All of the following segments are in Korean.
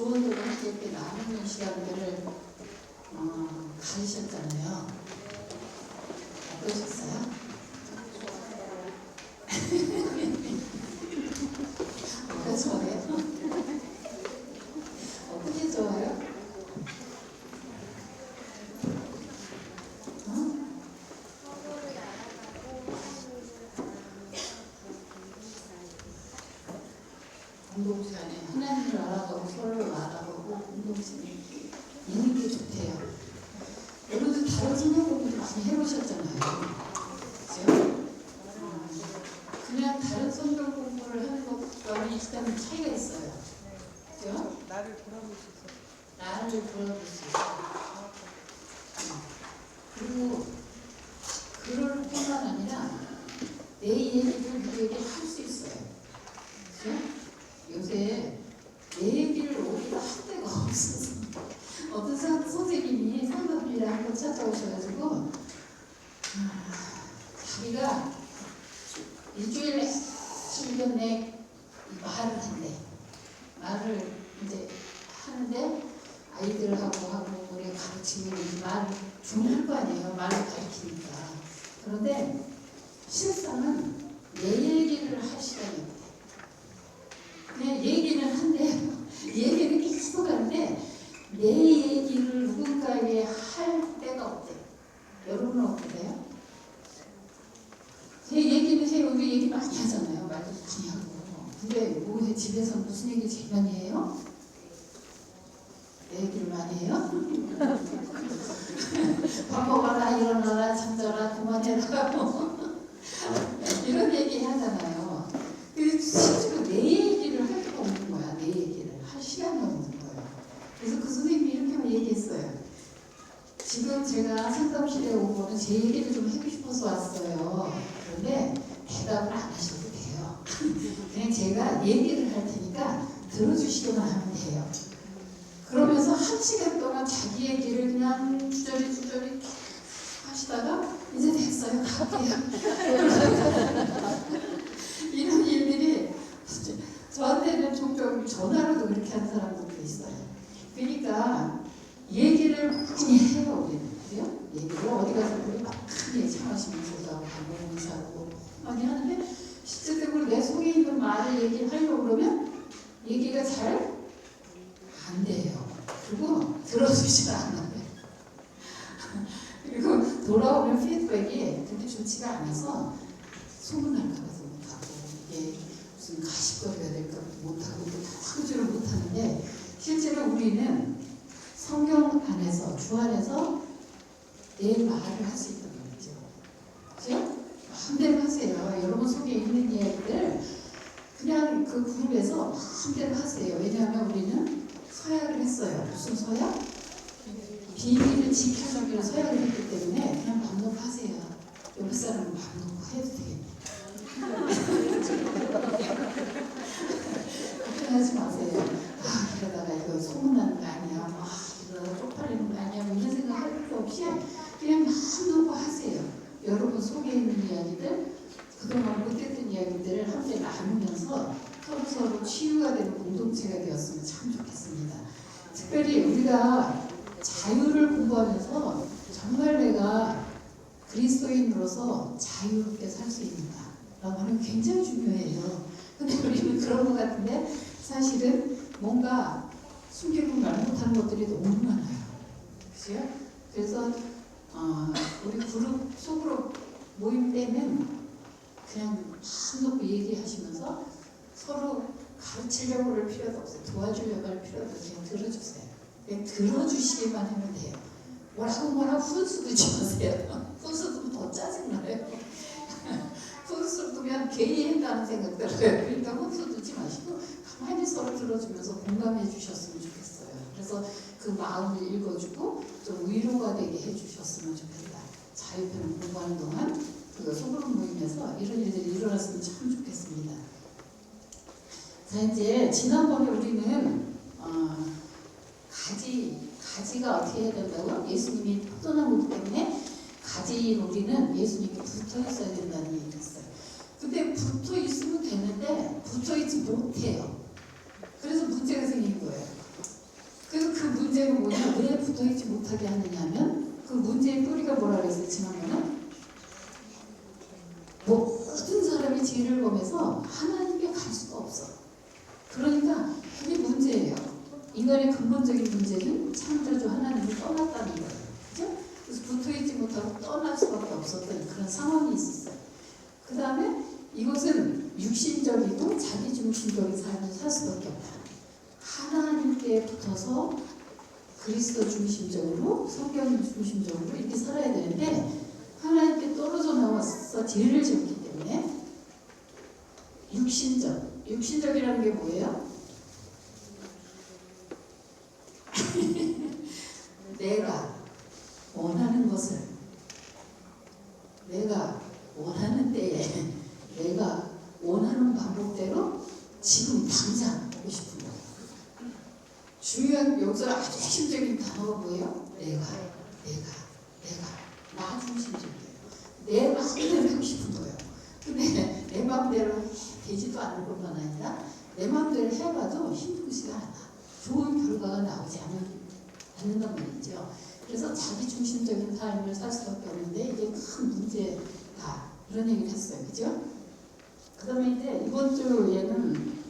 조언들을 이렇게 나누는 시간들을 가지셨잖아요. 어떠셨어요? 뭐가 좋아요? 어떻게 좋아요? 공동체 안에 하나님을 알아가고 서로를 알아가고 공동체에 있는 게 좋대요. 여러분들 다른 성경 공부도 많이 해보셨잖아요. 그죠? 그냥 다른 성경 공부를 하는 것과는 일단 차이가 있어요. 그죠? 나를 돌아볼 수 있어. 나를 돌아볼 수 있어요. 그리고 그럴 뿐만 아니라 내 얘기를 누구에게 할 수 있어요. 그죠? 요새 내 얘기를 오히려 할 데가 없어서 어떤 선생님이 상담비를 한번 찾아오셔가지고 자기가 일주일에 7년 내 말을 한대. 말을 이제 하는데 아이들하고 하고 우리 가르치면 말을 중요할 거 아니에요. 말을 가르치니까. 그런데 실상은 내 얘기를 할 시간이 없대. 그냥 얘기는 한대요. 얘기는 계속 하는데 내 얘기를 누군가에게 할 때가 없대. 여러분은 어떠세요? 제 얘기는 해요. 우리 얘기 많이 하잖아요. 말도 많이 하고. 근데 뭐 집에서 무슨 얘기 제일 많이 해요? 내 얘기를 많이 해요? 밥 먹어라, 일어나라, 잠자라, 그만해라 이런 얘기 하잖아요. 실제로 내 얘기를 할 수가 없는 거야. 내 얘기를 할 시간이 없는 거예요. 그래서 그 선생님이 이렇게 얘기했어요. 지금 제가 상담실에 온 거는 제 얘기를 좀 하고 싶어서 왔어요. 그런데 대답을 안 하셔도 돼요. 그냥 제가 얘기를 할 테니까 들어주시기만 하면 돼요. 그러면서 1시간 동안 자기 얘기를 그냥 주저리 하시다가 이제 됐어요. 갈게요. 이런 일들이 저한테는 종종 전화로도 그렇게 하는 사람들도 있어요. 그러니까 얘기를 많이 해요. 우리는. 그래요? 얘기를 어디 가서 우리 막 크게 차마시면서도 하고 밥 먹으면서 하고 많이 하는데 실질적으로 내 속에 있는 말을 얘기하려고 그러면 얘기가 잘 안 돼요. 그리고 들어주지 않아요. 그리고 돌아오는 피드백이 그렇게 좋지가 않아서 소문날까 봐서 못하고 이게 무슨 가십거리가 될까 못하고 하루종일 못하는데 실제로 우리는 성경 안에서 주 안에서 내 말을 할 수 있단 말이죠. 그죠? 마음대로 하세요. 여러분 속에 있는 이야기들 그냥 그 그룹에서 마음대로 하세요. 왜냐하면 우리는 서약을 했어요. 무슨 서약? 비밀을 지켜주기로 서약을 했기 때문에 그냥 맘 놓고 하세요. 옆에 사람은 맘 놓고 해도 되겠네. 걱정하지 마세요. 이러다가 이거 소문나는 거 아니야. 이러다가 쪽팔리는 거 아니야. 이런 생각 할 필요 없이 그냥 맘 놓고 하세요. 여러분 속에 있는 이야기들, 그동안 못했던 이야기들을 함께 나누면서 서로 치유가 되는 공동체가 되었으면 참 좋겠습니다. 특별히 우리가 자유를 공부하면서 정말 내가 그리스도인으로서 자유롭게 살 수 있는가 라고 하는 게 굉장히 중요해요. 근데 우리는 그런 것 같은데 사실은 뭔가 숨기고 말 못하는 것들이 너무 많아요. 그죠? 그래서 우리 그룹 속으로 모임 때는 그냥 한 놓고 얘기하시면서 서로 가르치려고 할 필요도 없어요. 도와주려고 할 필요도 없어요. 그냥 들어주세요. 그냥 들어주시기만 하면 돼요. 뭐라고 훈수 두지 마세요. 훈수 두면 더 짜증나요. 훈수 두면 괜히 했다는 생각 들어요. 그러니까 훈수 두지 마시고 가만히 서로 들어주면서 공감해 주셨으면 좋겠어요. 그래서 그 마음을 읽어주고 좀 위로가 되게 해주셨으면 좋겠다. 자유편을 공부하는 동안 그 소그룹 모임에서 이런 일들이 일어났으면 참 좋겠습니다. 자, 이제 지난번에 우리는 가지가 어떻게 해야 된다고? 예수님이 포도나무 때문에 가지 우리는 예수님께 붙어 있어야 된다는 얘기를 했어요. 근데 붙어 있으면 되는데 붙어 있지 못해요. 그래서 문제가 생긴 거예요. 뭐냐, 왜 붙어있지 못하게 하느냐면 그 문제의 뿌리가 뭐라 그랬어요? 지난번에 모든 사람이 죄를 범해서 하나님께 갈 수가 없어. 그러니까 그게 문제예요. 인간의 근본적인 문제는 창조주 하나님을 떠났다는 거예요. 그죠? 그래서 붙어있지 못하고 떠날 수밖에 없었던 그런 상황이 있었어요. 그 다음에 이것은 육신적이고 자기중심적인 삶을 살 수밖에 없다. 하나님께 붙어서 그리스도 중심적으로, 성경 중심적으로 이렇게 살아야 되는데 하나님께 떨어져 나와서 죄를 지었기 때문에 육신적이라는 게 뭐예요? 내가 원하는 것을 내가 원하는 때에 내가 원하는 방법대로 지금 당장 하고 싶은 거예요. 중요한 여기서 아주 핵심적인 단어가 뭐예요? 내가 나 중심적이에요. 내 마음대로 하고 싶은 거예요. 근데 내 마음대로 되지도 않을 뿐만 아니라 내 마음대로 해봐도 힘들지가 않아. 좋은 결과가 나오지 않는단 말이죠. 그래서 자기 중심적인 삶을 살 수밖에 없는데 이게 큰 문제다. 그런 얘기를 했어요. 그죠? 그 다음에 이제 이번 주에는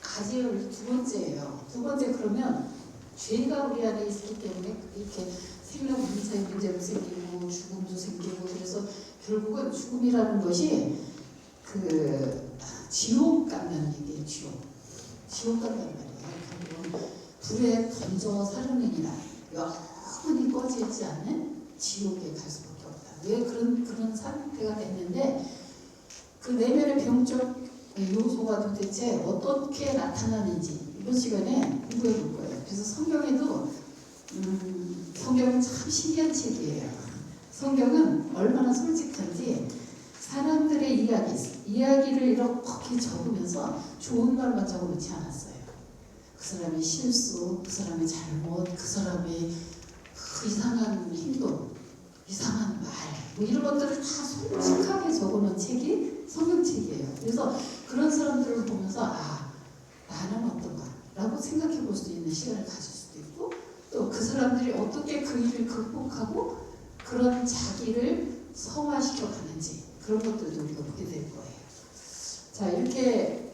가지를 두 번째예요. 두 번째 그러면 죄가 우리 안에 있기 때문에 이렇게 생명 문제로 생기고 죽음도 생기고 그래서 결국은 죽음이라는 것이 그 지옥 간다는 얘기예요. 지옥 간단 말이에요. 불에 던져 사르느니라 영원히 꺼지지 않는 지옥에 갈 수밖에 없다. 왜 그런 상태가 됐는데 그 내면의 병적 요소가 도대체 어떻게 나타나는지 이번 시간에 공부해 볼 거예요. 그래서 성경에도 성경은 참 신기한 책이에요. 성경은 얼마나 솔직한지 사람들의 이야기를 이렇게 적으면서 좋은 말만 적어놓지 않았어요. 그 사람의 실수, 그 사람의 잘못, 그 사람의 그 이상한 행동, 이상한 말, 뭐 이런 것들을 다 솔직하게 적어놓은 책이 성경책이에요. 그래서 그런 사람들을 보면서 나는 어떤가 라고 생각해 볼 수 있는 시간을 가질 수도 있고 또 그 사람들이 어떻게 그 일을 극복하고 그런 자기를 성화시켜 가는지 그런 것들도 우리가 보게 될 거예요. 자, 이렇게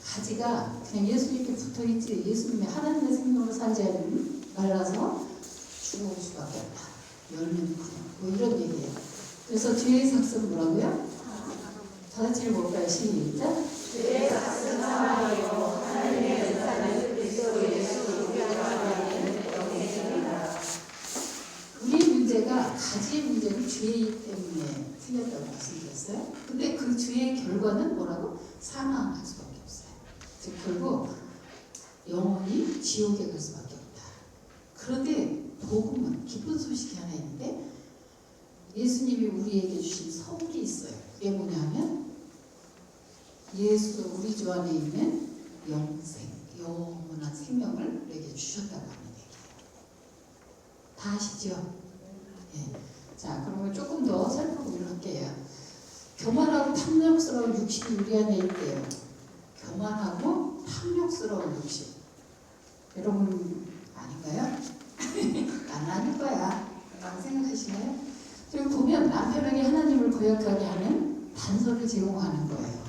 가지가 그냥 예수님께 붙어있지 예수님의 하나님의 생명을 살지 않으면 말라서 죽을 수밖에 없다. 열매는 뭐 이런 얘기예요. 그래서 죄의 삭은 뭐라고요? 다 같이 읽어볼까요? 시작. 죄의 삭은 사망이요 하나님의 은사는 그리스도 예수 우리 안에 영생입니다. 우리의 문제가 가지의 문제는 죄이기 때문에 생겼다고 말씀드렸어요. 근데 그 죄의 결과는 뭐라고? 사망할 수밖에 없어요. 즉 결국 영원히 지옥에 갈 수밖에 없다. 그런데 복음은 기쁜 소식이 하나 있는데 예수님이 우리에게 주신 선물이 있어요. 그게 뭐냐면 예수 우리 주 안에 있는 영생, 영원한 생명을 우리에게 주셨다고 하는 얘기예요. 다 아시죠? 네. 자, 그러면 조금 더 살펴보도록 할게요. 교만하고 탐욕스러운 육신이 우리 안에 있대요. 교만하고 탐욕스러운 육신. 여러분 아닌가요? 난 아닐 거야 라고 생각하시나요? 지금 보면 남편에게 하나님을 거역하게 하는 단서를 제공하는 거예요.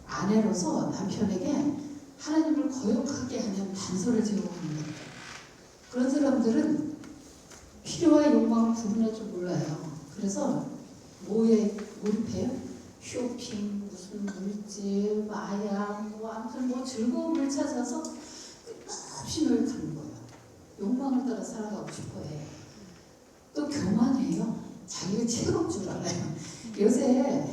아내로서 남편에게 하나님을 거역하게 하는 단서를 제공하는 거예요. 그런 사람들은 필요와 욕망을 구분할 줄 몰라요. 그래서 뭐에 몰입해요? 쇼핑, 무슨 물질, 마약, 아무튼 즐거움을 찾아서 끝없이 노력하는 거예요. 욕망을 따라 살아가고 싶어해요. 또 교만해요. 자기가 최고인 줄 알아요. 요새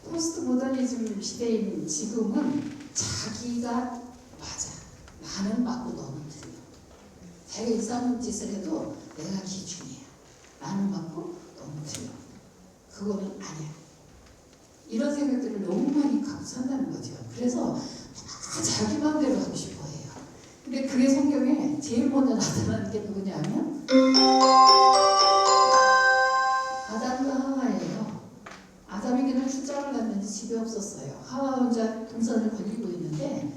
포스트 모더니즘 시대인 지금은 자기가 맞아. 나는 맞고 너는 틀려. 자기가 이상한 짓을 해도 내가 기준이야. 나는 맞고 너는 틀려. 그거는 아니야. 이런 생각들을 너무 많이 갖고 산다는 거죠. 그래서 다 자기 마음대로 하고 싶어 해요. 근데 그게 성경에 제일 먼저 나타나는 게 누구냐면 아담과 하와예요. 아담이 그날 출장을 갔는데 집에 없었어요. 하와 혼자 동산을 거닐고 있는데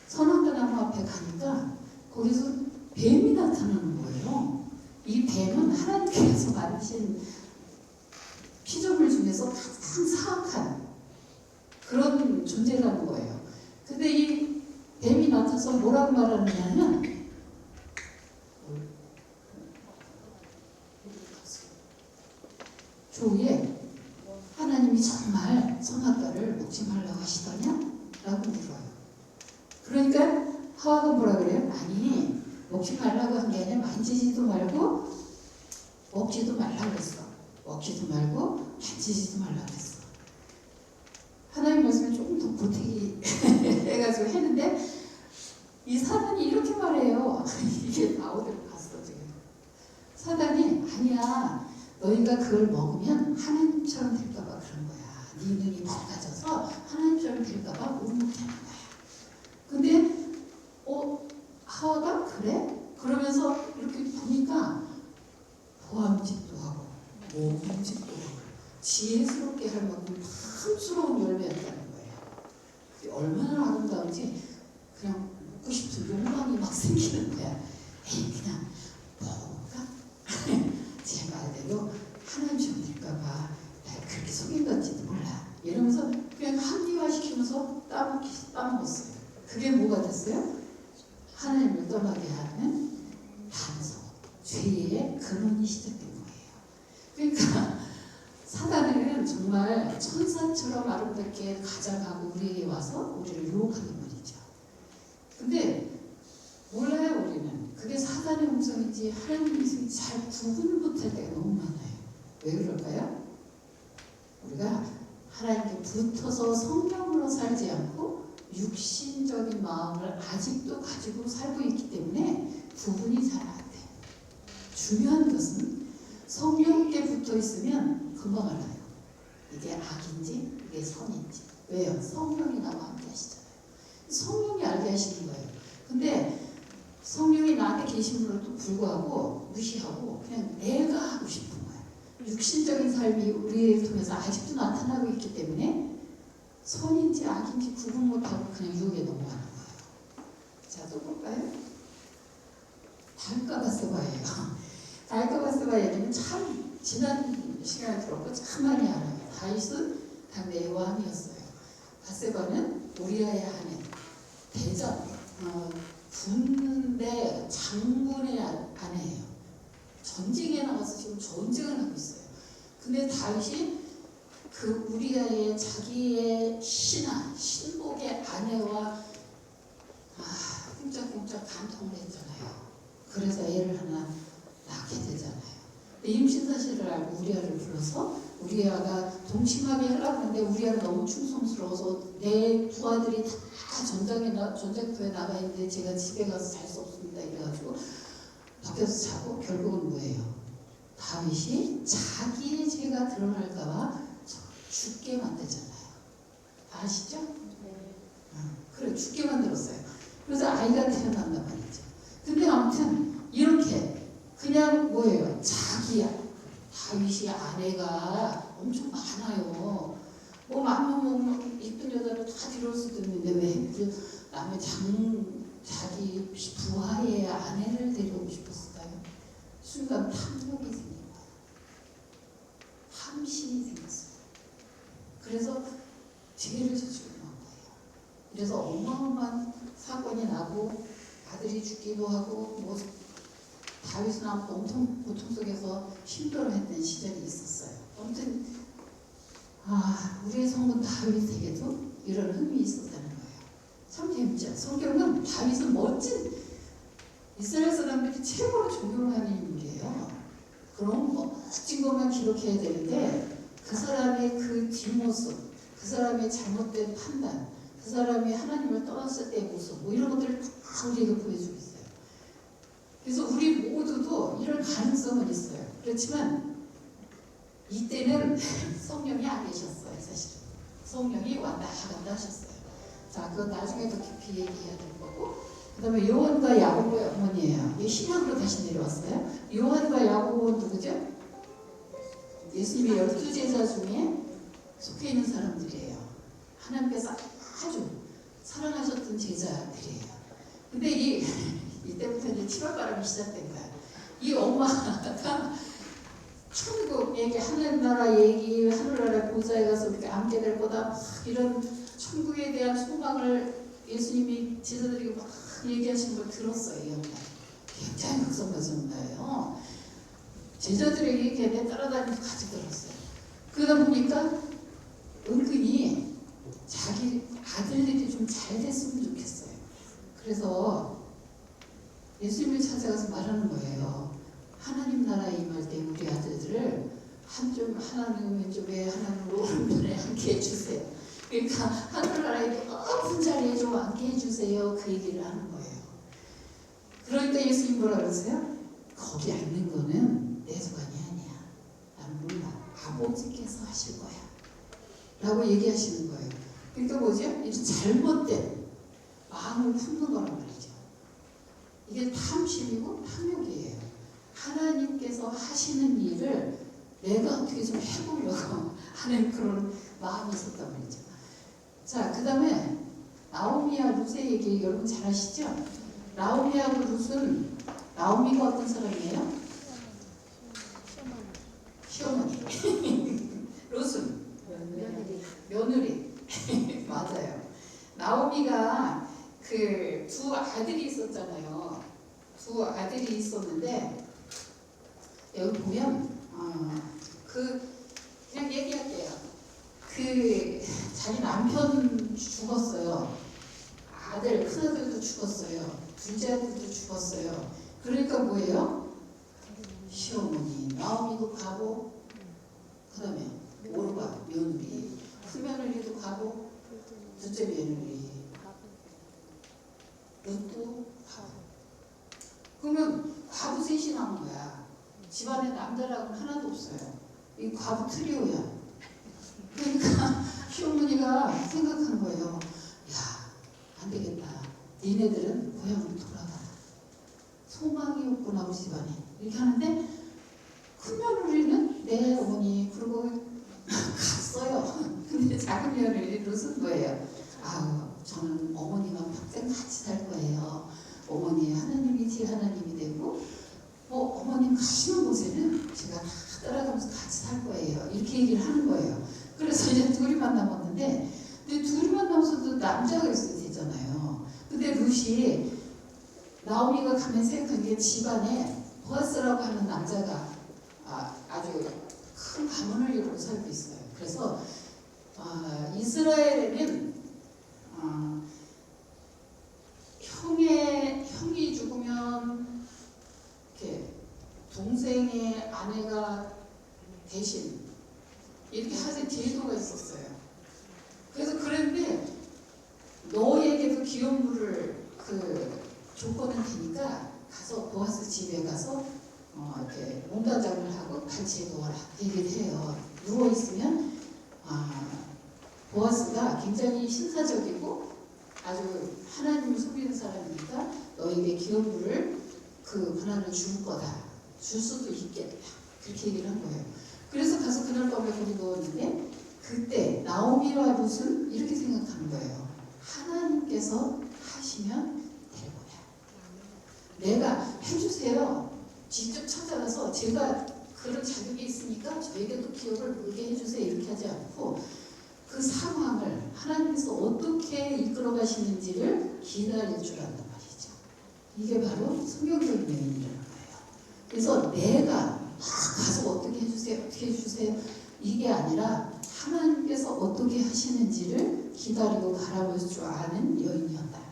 선악과 나무 앞에 가니까 거기서 뱀이 나타나는 거예요. 이 뱀은 하나님께서 만드신 피조물 중에서 가장 사악한 그런 존재라는 거예요. 근데 이 뱀이 나타나서 뭐라고 말하느냐면 조에 하나님이 정말 선악과를 먹지 말라고 하시더냐? 라고 물어요. 그러니까 하와가 뭐라 그래요? 아니 먹지 말라고 한 게 아니라 만지지도 말고 먹지도 말라고 했어. 먹지도 말고 만지지도 말라고 했어. 하나님 말씀을 조금 더 보태기 해가지고 했는데 이 사단이 이렇게 말해요. 이게 나오도록 봤어 지금. 사단이 아니야. 너희가 그걸 먹으면 하나님처럼 될까봐 그런 거야. 네 눈이 밝아져서 하나님처럼 될까봐 못 먹게 하는 거야. 근데 하와가 그래? 그러면서 이렇게 보니까 보암직도 하고 모음직도 하고 지혜스럽게 할 만큼 탐스러운 열매였다는 거예요. 얼마나 아름다운지 그냥 먹고 싶은 욕망이 막 생기는 거야. 에이 그냥 먹을까? 제 말대로 하나님처럼 될까봐 날 그렇게 속인 건지도 몰라. 이러면서 그냥 합리화시키면서 따먹었어요. 그게 뭐가 됐어요? 하나님을 떠나게 하는 반석, 죄의 근원이 시작된 거예요. 그러니까 사단은 정말 천사처럼 아름답게 가장하고 우리에게 와서 우리를 유혹하는 말이죠. 근데 몰라요 우리는. 그게 사단의 음성인지 하나님의 음성인지 잘 구분을 못할 때가 너무 많아요. 왜 그럴까요? 우리가 하나님께 붙어서 성령으로 살지 않고 육신적인 마음을 아직도 가지고 살고 있기 때문에 구분이 잘 안 돼요. 중요한 것은 성령께 붙어 있으면 금방 알아요. 이게 악인지 이게 선인지. 왜요? 성령이 나와 함께 하시잖아요. 성령이 알게 하시는 거예요. 근데 성령이 나한테 계심으로도 불구하고 무시하고 그냥 내가 하고 싶은 거예요. 육신적인 삶이 우리를 통해서 아직도 나타나고 있기 때문에 선인지 악인지 구분 못하고 그냥 유혹에 넘어가는 거예요. 자, 또 볼까요? 달가바스바예요. 달가바스바 얘기는 참 지난 시간에 들었고 참 많이 알아요. 다윗은 당대의 왕이었어요. 바세바는 우리아의 아내, 대전, 군대 장군의 아내예요. 전쟁에 나가서 지금 전쟁을 하고 있어요. 근데 다윗이 그 우리아의 자기의 신복의 아내와 꼼짝꼼짝 간통을 했잖아요. 그래서 애를 하나 낳게 되잖아요. 임신 사실을 알고 우리아를 불러서 우리아가 동침하게 하려고 하는데 우리아가 너무 충성스러워서 내 두 아들이 다 전쟁터에 나가 있는데 제가 집에 가서 잘 수 없습니다. 이래가지고 밖에서 자고 결국은 뭐예요? 다윗이 자기의 죄가 드러날까봐 죽게 만들잖아요. 아시죠? 네. 그래 죽게 만들었어요. 그래서 아이가 태어난단 말이죠. 근데 아무튼 이렇게 그냥 뭐예요? 자기야. 다윗이 아내가 엄청 많아요. 뭐 많으면 이쁜 여자를 다 데려올 수도 있는데 왜 남의 자기 부하의 아내를 데려오고 싶었을까요? 순간 탐욕이 생긴 거예요. 탐심이 생겼어요. 그래서 죄를 저지르는 거예요. 그래서 어마어마한 사건이 나고 아들이 죽기도 하고 뭐 다윗은 엄청 고통 속에서 힘들어했던 시절이 있었어요. 아무튼 우리의 성분 다윗에게도 이런 흠이 있었다는 거예요. 참 재밌죠. 성경은 다윗은 멋진 이스라엘 사람들이 최고로 존경하는 인물이에요. 그럼 멋진 것만 기록해야 되는데 그 사람의 그 뒷모습, 그 사람의 잘못된 판단, 그 사람이 하나님을 떠났을 때의 모습 뭐 이런 것들을 다 우리에게 보여주고 있어요. 그래서 우리 모두도 이런 가능성은 있어요. 그렇지만 이때는 성령이 안 계셨어요. 사실은 성령이 왔다 갔다 하셨어요. 자, 그건 나중에 더 깊이 얘기해야 될 거고, 그 다음에 요한과 야고보의 어머니예요. 이게 신약으로 다시 내려왔어요. 요한과 야고보는 누구죠? 예수님의 12제자 중에 속해 있는 사람들이에요. 하나님께서 아주 사랑하셨던 제자들이에요. 근데 이때 치맛바람이 시작된 거야. 이 엄마가 천국 얘기, 하늘나라 얘기, 하늘나라 보좌에 가서 우리가 앉게 될 거다, 막 이런 천국에 대한 소망을 예수님이 제자들에게 막 얘기하시는 걸 들었어요. 이 엄마. 굉장히 극성가정가예요. 제자들에게 걔네 따라다니면서 같이 들었어요. 그러다 보니까 은근히 자기 아들들이 좀 잘 됐으면 좋겠어요. 그래서 예수님을 찾아가서 말하는 거예요. 하나님 나라에 임할 때 우리 아들들을 한쪽 하나님 왼쪽에 하나님 오른편에 앉게 해주세요. 그러니까 하늘나라에 높은 자리에 좀 앉게 해주세요. 그 얘기를 하는 거예요. 그러니까 예수님 뭐라 그러세요? 거기 앉는 거는 내 소관이 아니야. 나는 몰라. 아버지께서 하실 거야. 라고 얘기하시는 거예요. 그러니까 뭐죠? 이 잘못된 마음을 품는 거란 말이죠. 이게 탐심이고 탐욕이에요. 하나님께서 하시는 일을 내가 어떻게 좀 해보려고 하는 그런 마음이 있었단 말이죠. 자, 그 다음에 나오미와 룻의 얘기 여러분 잘 아시죠? 나오미하고 룻은, 나오미가 어떤 사람이에요? 시어머니. 룻은 며느리. 맞아요. 나오미가 그 두 아들이 있었잖아요. 두 아들이 있었는데 여기 보면 그냥 얘기할게요. 그 자기 남편 죽었어요. 아들, 큰아들도 죽었어요. 둘째 아들도 죽었어요. 그러니까 뭐예요? 시어머니 나오미도 가고, 그 다음에 오르가 며느리, 큰며느리도 가고, 둘째 며느리 룻도 가고. 그러면 과부 셋이 나온 거야. 집안에 남자라고는 하나도 없어요. 이 과부 트리오야. 그러니까 시어머니가 생각한 거예요. 야, 안 되겠다. 니네들은 고향으로 돌아가라. 소망이 없구나 우리 집안에. 이렇게 하는데 큰며느리는 내 어머니 그러고 갔어요. 근데 작은 며느리 룻은 거예요. 저는 어머니만 평생 같이 살 거예요. 어머니 하나님이지 하나님이 되고 어머님 가시는 곳에는 제가 다 따라가면서 같이 살 거예요. 이렇게 얘기를 하는 거예요. 그래서 이제 둘이만 남았는데, 근데 둘이만 남아서도 남자가 있어야 되잖아요. 근데 룻이 나오미가 가면 생각한 게 집안에 보아스라고 하는 남자가 아주 큰 가문을 이루고 살고 있어요. 그래서 이스라엘에는 형이 죽으면 이렇게 동생의 아내가 대신 이렇게 하는 제도가 있었어요. 그래서 그랬는데 너에게도 기업물을 조건은 되니까 가서 보아스 집에 가서 이렇게 몸단장을 하고 같이 놓아라 얘기를 해요. 누워 있으면 보아스가 굉장히 신사적이고 아주 하나님을 섬기는 사람이니까 너에게 기업물을 그분한테 줄 거다. 줄 수도 있겠다. 그렇게 얘기를 한 거예요. 그래서 가서 그날 밤에 거기 누웠는데 그때 나오미와 룻은 이렇게 생각하는 거예요. 하나님께서 하시면 될 거야. 내가 해주세요. 직접 찾아가서 제가 그런 자격이 있으니까 저에게도 기업을 물게 해주세요. 이렇게 하지 않고 그 상황을 하나님께서 어떻게 이끌어 가시는지를 기다릴 줄 안단 말이죠. 이게 바로 성경적인 메인이라는 거예요. 그래서 내가 가서 어떻게 해주세요, 어떻게 해주세요 이게 아니라 하나님께서 어떻게 하시는지를 기다리고 바라볼 줄 아는 여인이었다.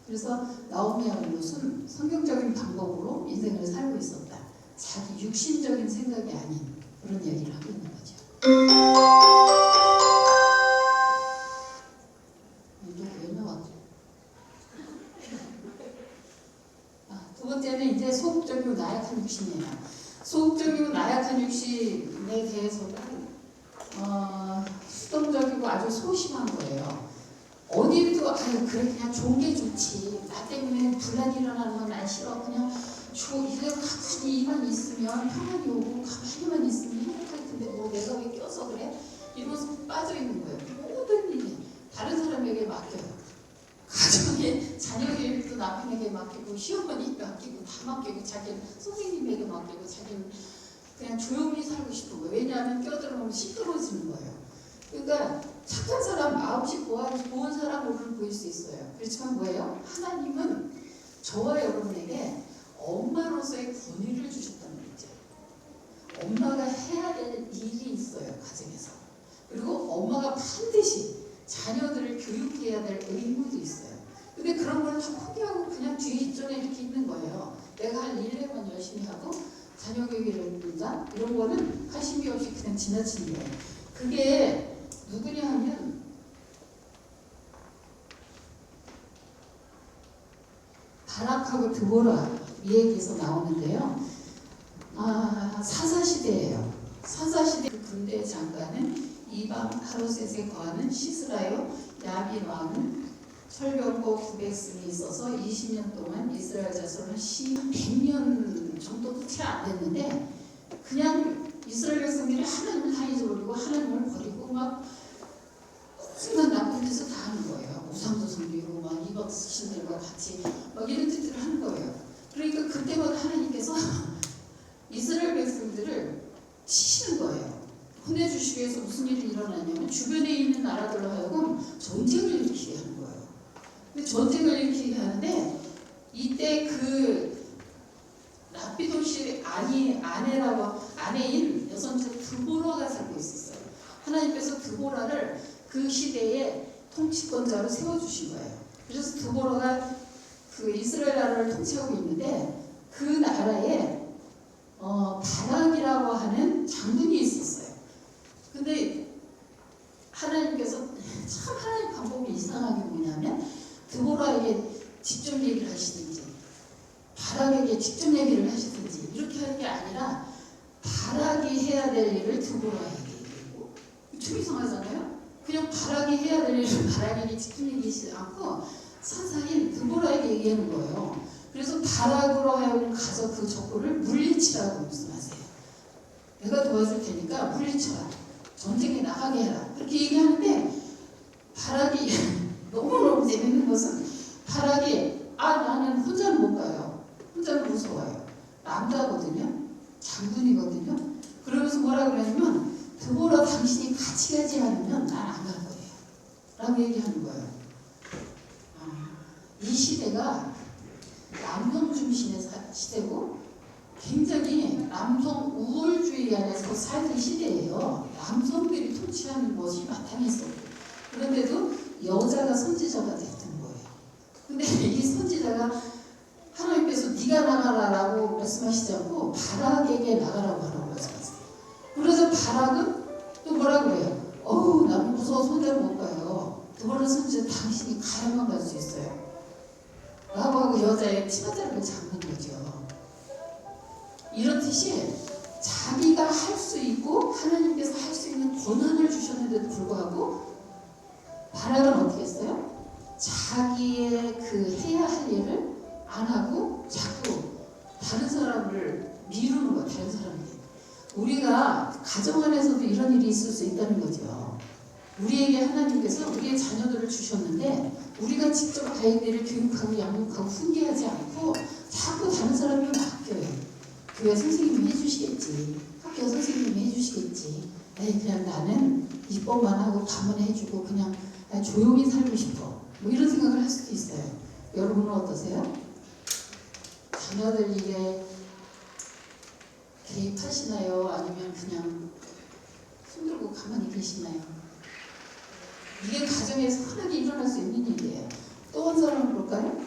그래서 나오미와 룻은 성경적인 방법으로 인생을 살고 있었다. 자기 육신적인 생각이 아닌 그런 얘기를 하고 있는 거죠. 두 번째는 이제 소극적이고 나약한 육신이에요. 소극적이고 나약한 육신에 대해서는 수동적이고 아주 소심한 거예요. 어디도 그래 그냥 좋은 게 좋지. 나 때문에 분란이 일어나는 건 난 싫어. 그냥 이대로 가만히만 있으면 평안이 오고 가만히만 있으면 행복할 텐데 뭐 내가 왜 껴서 그래? 이러면서 빠져 있는 거예요. 모든 일이 다른 사람에게 맡겨요. 가정에 자녀 교육도 남편에게 맡기고 시어머니에게 맡기고 다 맡기고 자기는 선생님에게 맡기고 자기는 그냥 조용히 살고 싶은 거예요. 왜냐하면 껴들어오면 시끄러워지는 거예요. 그러니까 착한 사람 마음씨 고운 사람으로는 보일 수 있어요. 그렇지만 뭐예요? 하나님은 저와 여러분에게 엄마로서의 권위를 주셨다는 거죠. 엄마가 해야 될 일이 있어요. 가정에서. 그리고 엄마가 반드시 자녀들을 교육해야 될 의무도 있어요. 근데 그런 걸 다 포기하고 그냥 뒤쪽에 이렇게 있는 거예요. 내가 할 일에만 열심히 하고 자녀 교육이라든가 이런 거는 관심이 없이 그냥 지나치는 거예요. 그게 누구냐 하면 바락하고 드보라 이 얘기에서 나오는데요. 사사시대예요. 사사시대 그 군대 장관은 이방 하루셋에 거하는 시스라요 야빈 왕은 철병거 900승이 있어서 20년 동안 이스라엘 자손을 100년 정도도 채 안 됐는데 그냥 이스라엘 백성들이 하나님을 다 잊어버리고 하나님을 버리고 막 순간 나쁜 짓을 다 하는 거예요. 우상도 섬기고 막 이방 신들과 같이 막 이런 짓들을 하는 거예요. 그러니까 그때마다 하나님께서 이스라엘 백성들을 치시는 거예요. 혼내주시기 위해서 무슨 일이 일어나냐면 주변에 있는 나라들로 하여금 전쟁을 일으키게 하는 거예요. 근데 전쟁을 일으키게 하는데 이때 그 라피도시 아내인 여성자 드보라가 살고 있었어요. 하나님께서 드보라를 그 시대의 통치권자로 세워주신 거예요. 그래서 드보라가 그 이스라엘 나라를 통치하고 있는데 그 나라에 바락이라고 하는 장군이 있었어요. 근데 하나님께서 참 하나님 방법이 이상하게 뭐냐면 드보라에게 직접 얘기를 하시든지 바락에게 직접 얘기를 하시든지 이렇게 하는 게 아니라 바락이 해야 될 일을 드보라에게 얘기하고 좀 이상하잖아요. 그냥 바락이 해야 될 일을 바락에게 직접 얘기하지 않고 사사인 드보라에게 얘기하는 거예요. 그래서 바락으로 하여금 가서 그 적군을 물리치라고 말씀하세요. 내가 도와줄 테니까 물리쳐라. 전쟁에 나가게 해라. 그렇게 얘기하는데 바락이 너무너무 재밌는 것은 바락이 나는 혼자는 못 가요. 혼자는 무서워요. 남자거든요. 장군이거든요. 그러면서 뭐라 그러냐면 드보라 당신이 같이 가지 않으면 난 안 갈 거예요. 라고 얘기하는 거예요. 이 시대가 남성 중심의 시대고 굉장히 남성 우월주의 안에서 살던 시대예요. 남성들이 통치하는 것이 마땅했었고 그런데도 여자가 선지자가 됐던 거예요. 근데 이 선지자가 하나님께서 네가 나가라라고 말씀하시지 않고 바락에게 나가라고 하라고 말씀하세요. 그래서 바락은 또 뭐라고 해요? 나는 무서워서 혼자 못 가요. 그거는 선지자 당신이 가야만 갈 수 있어요. 라고 하고 여자의 치마자락을 잡는 거죠. 이렇듯이 자기가 할 수 있고 하나님께서 할 수 있는 권한을 주셨는데도 불구하고 바락은 어떻게 했어요? 자기의 그 해야 할 일을 안 하고 자꾸 다른 사람을 미루는 거예요. 다른 사람이. 우리가 가정 안에서도 이런 일이 있을 수 있다는 거죠. 우리에게 하나님께서 우리의 자녀들을 주셨는데 우리가 직접 아이들을 교육하고 양육하고 훈계하지 않고 자꾸 다른 사람을 맡겨요. 교회 선생님이 해주시겠지. 학교 선생님이 해주시겠지. 그냥 나는 입법만 하고 감언해주고 그냥 조용히 살고 싶어. 뭐 이런 생각을 할 수도 있어요. 여러분은 어떠세요? 자녀들 일에 개입하시나요? 아니면 그냥 손들고 가만히 계시나요? 이게 가정에서 흔하게 일어날 수 있는 일이에요. 또 한 사람을 볼까요?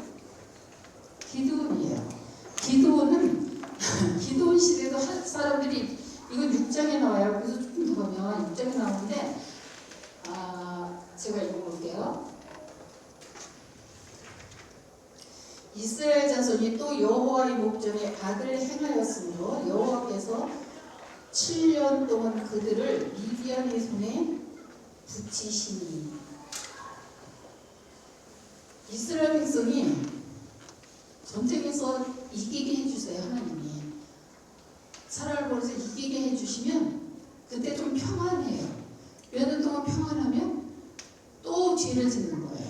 기드온이에요. 기드온은 기드온 시대도 사람들이 이건 6장에 나와요. 그래서 조금 더 보면 6장에 나오는데 제가 읽어볼게요. 이스라엘 자손이 또 여호와의 목전에 악을 행하였으므로 여호와께서 7년 동안 그들을 미디안의 손에 붙이시니 이스라엘 백성이 전쟁에서 이기게 해주세요. 하나님이 사람을 벌여서 이기게 해주시면 그때 좀 평안해요. 몇 년 동안 평안하면 또 죄를 짓는 거예요.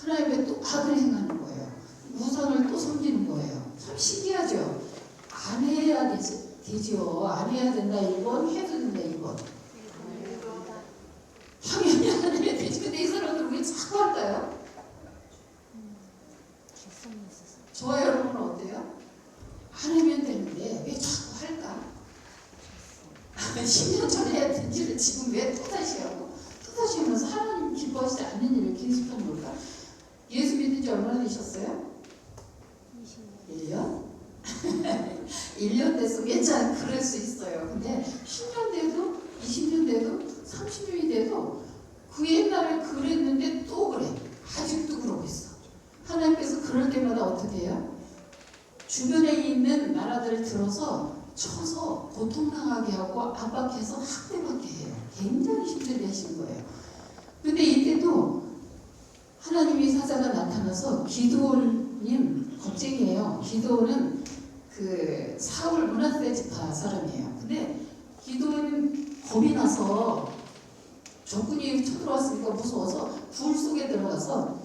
하나님의 또 악을 행하는 거예요. 우상을 또 섬기는 거예요. 참 신기하죠. 안 해야 되죠. 안 해야 된다 1번, 해도 된다 2번. 당연히 안 해야 되지. 근데 이 사람들 왜 자꾸 할까요? 저와 여러분은 어때요? 안 하면 되는데 왜 자꾸 할까? 10년 전에 해야 된 일을 지금 왜 또다시 하고 또다시 하면서 하나님 기뻐하시지 않는 일을 계속하는 걸까? 예수 믿은 지 얼마나 되셨어요? 1년? 1년 돼서 괜찮아. 그럴 수 있어요. 근데 10년 돼도 20년 돼도 30년이 돼도 그 옛날에 그랬는데 또 그래. 아직도 그러고 있어. 하나님께서 그럴 때마다 어떻게 해요? 주변에 있는 나라들을 들어서 쳐서 고통당하게 하고 압박해서 학대받게 해요. 굉장히 힘들게 하시는 거예요. 근데 이때도 하나님의 사자가 나타나서 기드온님 겁쟁이에요. 기드온은 그 사울 므낫세 지파 사람이에요. 근데 기드온은 겁이 나서 적군이 쳐들어왔으니까 무서워서 불 속에 들어가서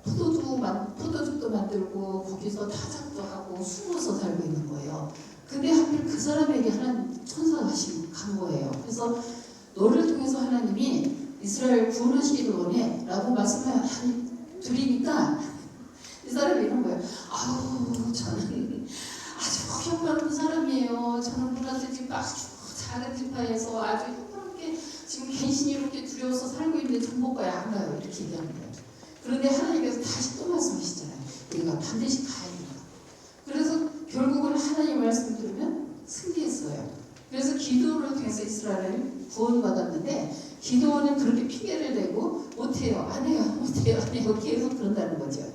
포도죽도 만들고 거기서 타작도 하고 숨어서 살고 있는 거예요. 근데 하필 그 사람에게 하나님 천사가 간 거예요. 그래서 너를 통해서 하나님이 이스라엘 구원하시기를 원해 라고 말씀을 드리니까 이 사람이 이런 거예요. 아우 저는 아주 형편없는 사람이에요. 저는 므낫세 지파 아주 작은 지파에서 아주 형편없게 지금 괜시니 이렇게 두려워서 살고 있는데 정복가에 안 가요. 이렇게 얘기하는 거예요. 그런데 하나님께서 다시 또 말씀하시잖아요. 우리가 반드시 가야 된다. 그래서 결국은 하나님 말씀 들으면 승리했어요. 그래서 기도를 통해서 이스라엘을 구원받았는데 기도는 그렇게 핑계를 대고 못해요. 안 해요. 못해요. 안 해요. 계속 그런다는 거죠.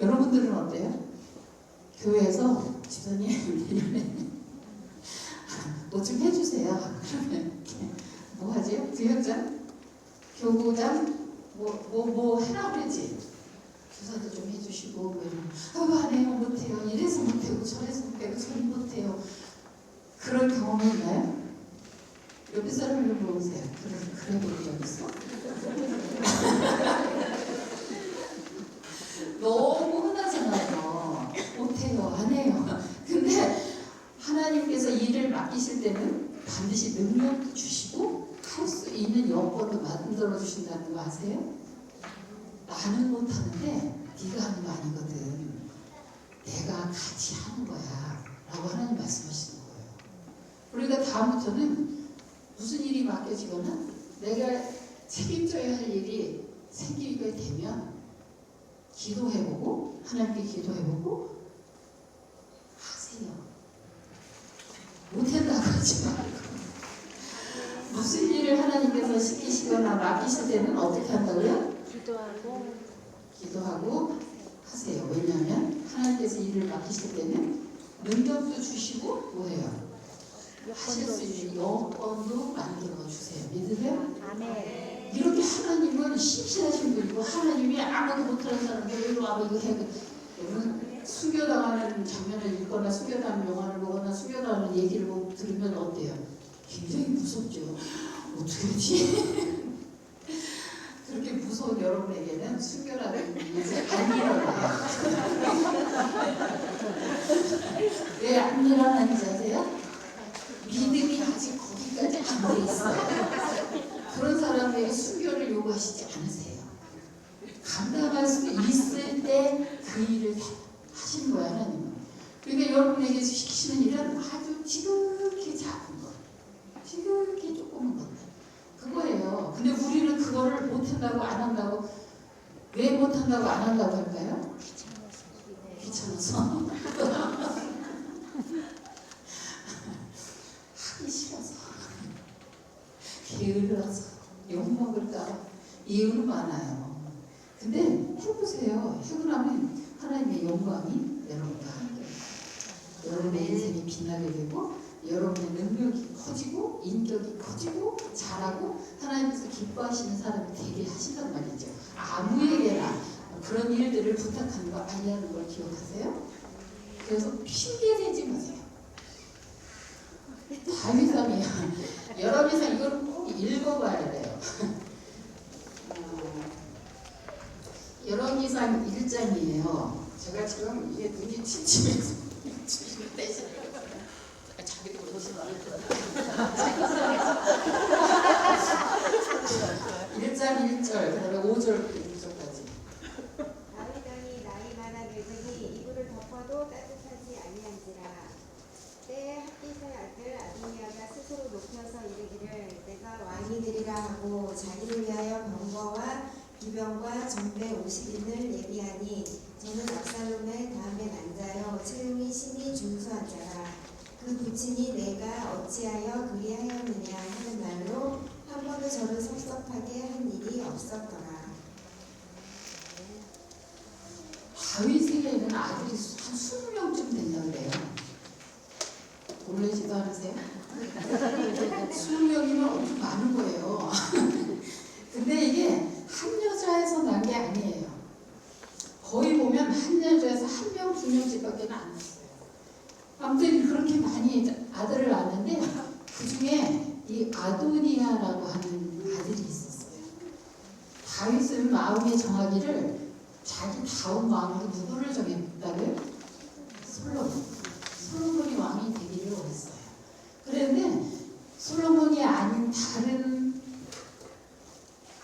여러분들은 어때요? 교회에서 집사님 뭐 좀 해주세요. 그러면 뭐 하지? 부역장? 교구장? 뭐 해라 그러지. 주사도 좀 해주시고 뭐 이런 안 해요. 못해요. 이래서 못해요. 저래서 못해요. 저는 못해요. 그런 경험이 있나요? 옆에 사람을 물어보세요. 그래 본 적 있어? 너무 흔하잖아요. 못해요. 안 해요. 근데 하나님께서 일을 맡기실 때는 반드시 능력도 주시고 할 수 있는 여건도 만들어 주신다는 거 아세요? 나는 못하는데 네가 하는 거 아니거든. 내가 같이 하는 거야 라고 하나님 말씀하시는 거예요. 그러니까 다음부터는 무슨 일이 맡겨지거나 내가 책임져야 할 일이 생기게 되면 기도해보고 하나님께 기도해보고 하세요. 못한다고 하지 말고 무슨 일을 하나님께서 시키시거나 맡기실 때는 어떻게 한다고요? 기도하고 하세요. 왜냐하면 하나님께서 일을 맡기실 때는 능력도 주시고 뭐예요? 하실 수 있는 여건도 만들어 주세요. 믿으세요? 아멘. 이렇게 하나님은 신실하신 분이고 하나님이 아무도 못하는 사람들 이리 와봐 이거 해. 여러분 순교당하는 장면을 읽거나 순교당하는 영화를 보거나 순교당하는 얘기를 들으면 어때요? 굉장히 무섭죠. 어떻게 하지? 그렇게 무서운 여러분에게는 순교라는 일이 안 일어나요. 왜 안 일어나는지 아세요? 믿음이 아직 거기까지 안 돼 있어요. 그런 사람에게 순교를 요구하시지 않으세요. 감당할 수 있을 때 그 일을 하시는 거야 하나님은. 그러니까 여러분에게 시키시는 일은 아주 지극히 작은 것, 지극히 조그만 것 그거예요. 근데 우리는 그거를 못한다고 안 한다고 왜 못한다고 안 한다고 할까요? 귀찮아서 하기 싫어서 게을러서 욕먹을까 이유는 많아요. 근데 해보세요. 해고 나면 하나님의 영광이 여러분과 함께 여러분의 인생이 빛나게 되고 여러분의 능력이 커지고 인격이 커지고 잘하고 하나님께서 기뻐하시는 사람이 되게 하신단 말이죠. 아무에게나 그런 일들을 부탁하는 거 아니라는 걸 기억하세요? 그래서 핑계 대지 마세요. 다윗왕이야. 여러분이 이걸 꼭 읽어봐야 돼요. 여러분 사무엘상 1장이에요. 제가 지금 이게 눈이 침침해서 자기도 그러시나 1장 1절 그다음에 5절 6절까지. 다윗 왕이 나이 많아 늙으니 이불을 덮어도 따뜻하지 아니한지라. 때에 핫기사의 아들 아도니아가 스스로 높여서 이르기를 내가 왕이 되리라 하고 자기를 위하여 병거와 기병과 정대 50인을 예비하니 저는 압살롬의 다음에 난자여 체rum이 심히 준수한 자라. 그 부친이 내가 어찌하여 그리하였느냐 하는 말로 한 번도 저를 섭섭하게 한 일이 없었더라. 다윗에게는 아들이 한 20명쯤 된다 그래요. 놀라지도 않으세요? 20명이면 엄청 많은 거예요. 근데 이게 한 여자에서 난 게 아니에요. 거의 보면 한 여자에서 한 명, 2명씩밖에 안 났어요. 아무튼 그렇게 많이 아들을 낳았는데 그 중에 이 아도니아라고 하는 아들이 있었어요. 다윗은 마음에 정하기를 자기 다음 왕으로 누구를 정했다고요? 솔로몬이 왕이 되기를 원했어요. 그런데 솔로몬이 아닌 다른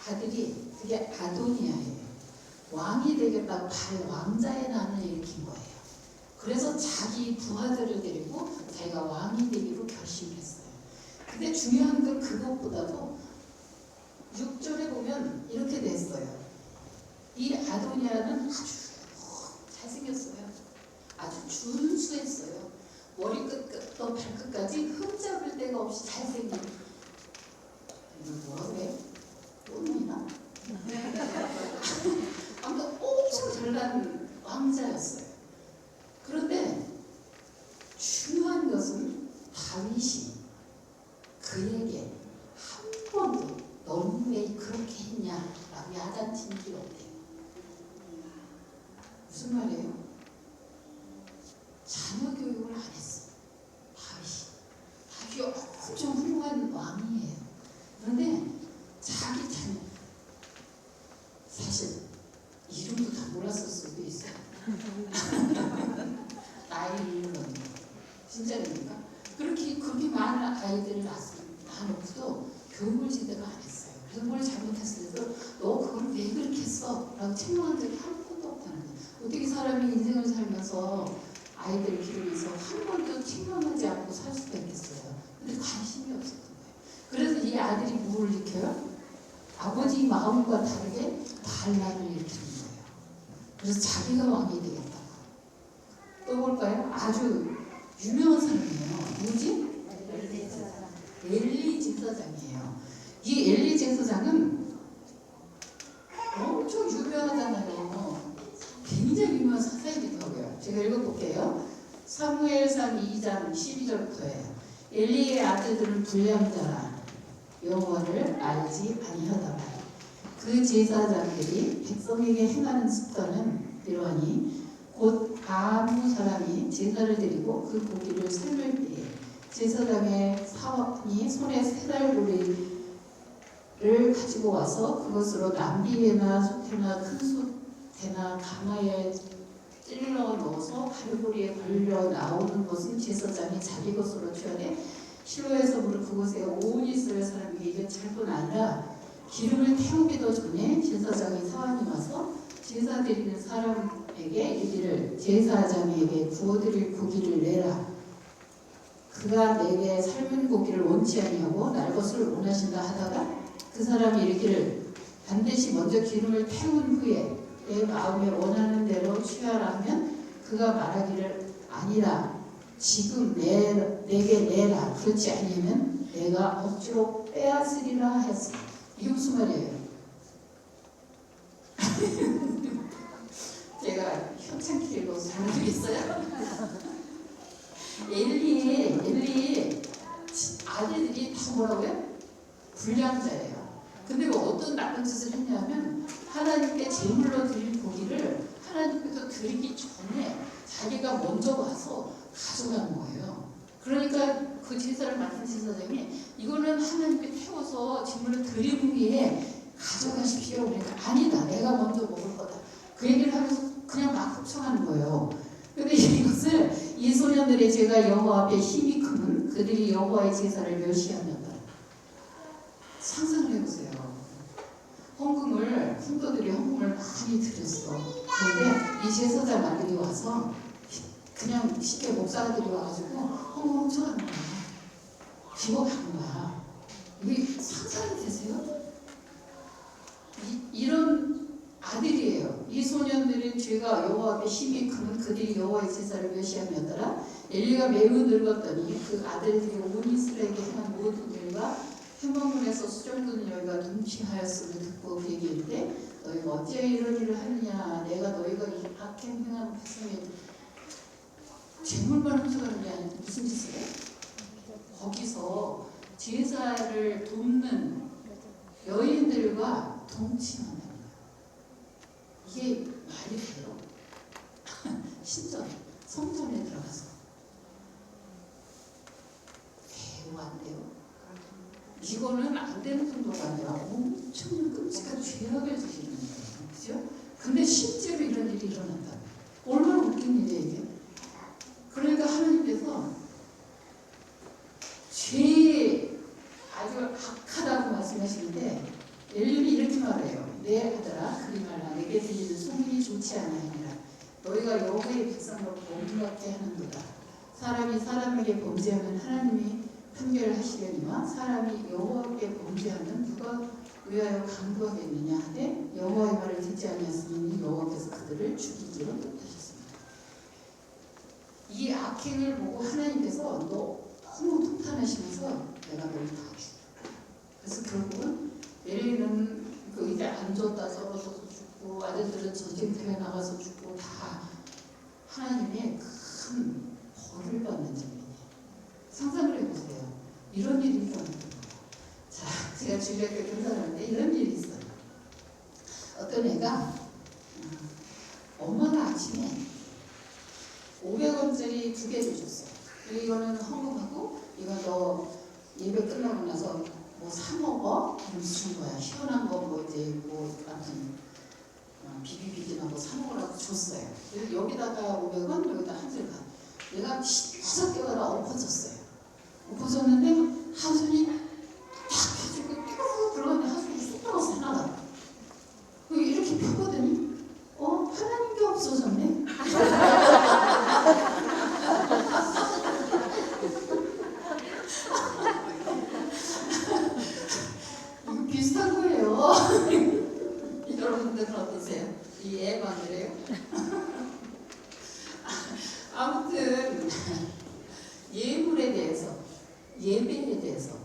아들이 그게 아도니아예요. 왕이 되겠다고 왕자의 난을 일으킨 거예요. 그래서 자기 부하들을 데리고 자기가 왕이 되기로 결심했어요. 근데 중요한 건 그것보다도 6절에 보면 이렇게 됐어요. 이 아도니아는 아주 잘생겼어요. 아주 준수했어요. 머리끝부터 발끝까지 흠잡을 데가 없이 잘생긴. 이거 뭐라 그래? 똥이나? 아무튼 엄청 잘난 왕자였어요. 그런데 중요한 것은 다윗이 그에게 한 번도 너는 왜 그렇게 했냐라고 야단친 적이 없대요. 무슨 말이에요? 자녀 교육을 안 했어. 다윗이 엄청 훌륭한 왕이에요. 그런데 자기 자녀 사실 이름도 다 몰랐을 수도 있어요. 나이를 이름은 진짜입니까? 그렇게 많은 아이들을 낳아놓고도 교육을 제대로 안 했어요. 그래서 뭘 잘못했을 때도 너 그걸 왜 그렇게 했어? 라고 책망한 적이 한 번도 없다는 거예요. 어떻게 사람이 인생을 살면서 아이들을 기르면서 한 번도 책망하지 않고 살 수가 있겠어요. 근데 관심이 없었던 거예요. 그래서 이 아들이 뭐를 일으켜요? 아버지 마음과 다르게 반란을 일으키는 거예요. 그래서 자기가 왕이 되겠다고. 또 볼까요? 아주 유명한 사람이에요. 누구지? 엘리 제사장이에요. 이 엘리 제사장은 엄청 유명하잖아요. 굉장히 유명한 사사이기도 하고요. 제가 읽어볼게요. 사무엘상 2장 12절부터예요. 엘리의 아들들은 불량자라 여호와를 알지 아니하더라. 그 제사장들이 백성에게 행하는 습관은 이러하니 곧 아무 사람이 제사를 드리고 그 고기를 삶을 때에 제사장의 사원이 손에 새달고리를 가지고 와서 그것으로 남비에나 솥에나 큰 솥에나 가마에 찔러 넣어서 갈고리에 걸려 나오는 것은 제사장이 자기 것으로 취하되 실로에서 무릇 그곳에 온 이스라엘 사람에게 이게 잘뿐 아니라 기름을 태우기도 전에 제사장이 사환이 와서 제사 드리는 사람에게 이르기를 제사장에게 구워드릴 고기를 내라. 그가 내게 삶은 고기를 원치 아니하고 날 것을 원하신다 하다가 그 사람이 이르기를 반드시 먼저 기름을 태운 후에 내 마음에 원하는 대로 취하라 하면 그가 말하기를 아니라 지금 내게 내라. 그렇지 아니면 내가 억지로 빼앗으리라 했어. 이게 무슨 말이에요? 제가 현창기 읽어서 잘못하겠어요? 엘리의 아들들이 다 뭐라고요? 불량자예요. 근데 뭐 어떤 나쁜 짓을 했냐면 하나님께 제물로 드린 고기를 하나님께서 드리기 전에 자기가 먼저 와서 가져간 거예요. 그러니까 그 제사를 맡은 제사장이 이거는 하나님께 태워서 제물을 드린 후에 가져가십시오. 그러니까 아니다. 내가 먼저 먹을 거다. 그 얘기를 하면서 그냥 막 흡쳐가는 거예요. 근데 이것을 이 소년들의 죄가 여호와 앞에 힘이 크면 그들이 여호와의 제사를 멸시한다. 상상을 해보세요. 헌금을 성도들이 헌금을 많이 드렸어. 그런데 이 제사장 아들이 와서 그냥 쉽게 목사들이 와가지고 헌금 훔쳐가는 거야. 비워가는 거야. 이게 상상이 되세요? 이런 아들이에요. 이 소년들은 죄가 여호와 앞에 힘이 크면 그들이 여호와의 제사를 멸시하였더라. 엘리가 매우 늙었더니 그 아들들이 온 이스라엘에게 행한 모든 일과 흉악문에서 수정되는 여기가 동침하였음을 듣고 그에게 이르되 너희가 어찌하여 이런 일을 하느냐. 내가 너희가 이 악행 행한 백성의 재물만 훔쳐가는 게 아니라 무슨 짓을 해? 거기서 제사를 돕는 여인들과 동침한다는 거예요. 이게 말이 돼요? 신전, 성전에 들어가서 매우 안 돼요. 이거는 안 되는 정도가 아니라 엄청 끔찍한 죄악을 저지르는 거예요. 그죠? 근데 실제로 이런 일이 일어난다. 얼마나 웃긴 일이에요, 이게. 그러니까 하나님께서 죄 아주 악하다고 말씀하시는데 엘리는 이렇게 말해요. 내 아들아, 그리 말라. 내게 들리는 소문이 좋지 아니하니라. 너희가 여호와의 백성으로 범죄하게 하는도다. 사람이 사람에게 범죄하면 하나님이 판결하시려니와 사람이 여호와께 범죄하면 누가 의하여 강구하겠느냐 하되 여호와의 말을 듣지 아니하였으니 여호와께서 그들을 죽이기로 뜻하셨습니다. 이 악행을 보고 하나님께서 너무 통탄하시면서 내가 너를 다 죽였다. 그래서 결국은 엘리는 그 이제 안 줬다 썰어져서 죽고 아들들은 전쟁터에 나가서 죽고 다 하나님의 큰 벌을 받는 장면이에요. 상상을 해보세요. 이런 일이 일어나는 거예요. 자, 제가 주일학교 교사하는데 이런 일이 있어요. 어떤 애가 엄마가 아침에 500원짜리 2개를 줬어요. 이거는 헌금하고 이거 너 예배 끝나고 나서 뭐 사 먹어? 이러면서 준 거야. 시원한 거 뭐 이제 뭐 아무튼 비비비기나 뭐 사 먹으라고 줬어요. 그래서 여기다가 500원, 여기다 한 줄가. 내가 6개월아 엎어졌어요. 엎어졌는데 하순이 탁 펴주고 쭉 들어갔는데 하순이 쑥 들어가서 하나가. 이렇게 펴거든요. 하나님 게 없어졌네. 이거 비슷한 거예요. 여러분들은 어떠세요? 이 애반이래요? 아무튼 예물에 대해서, 예배에 대해서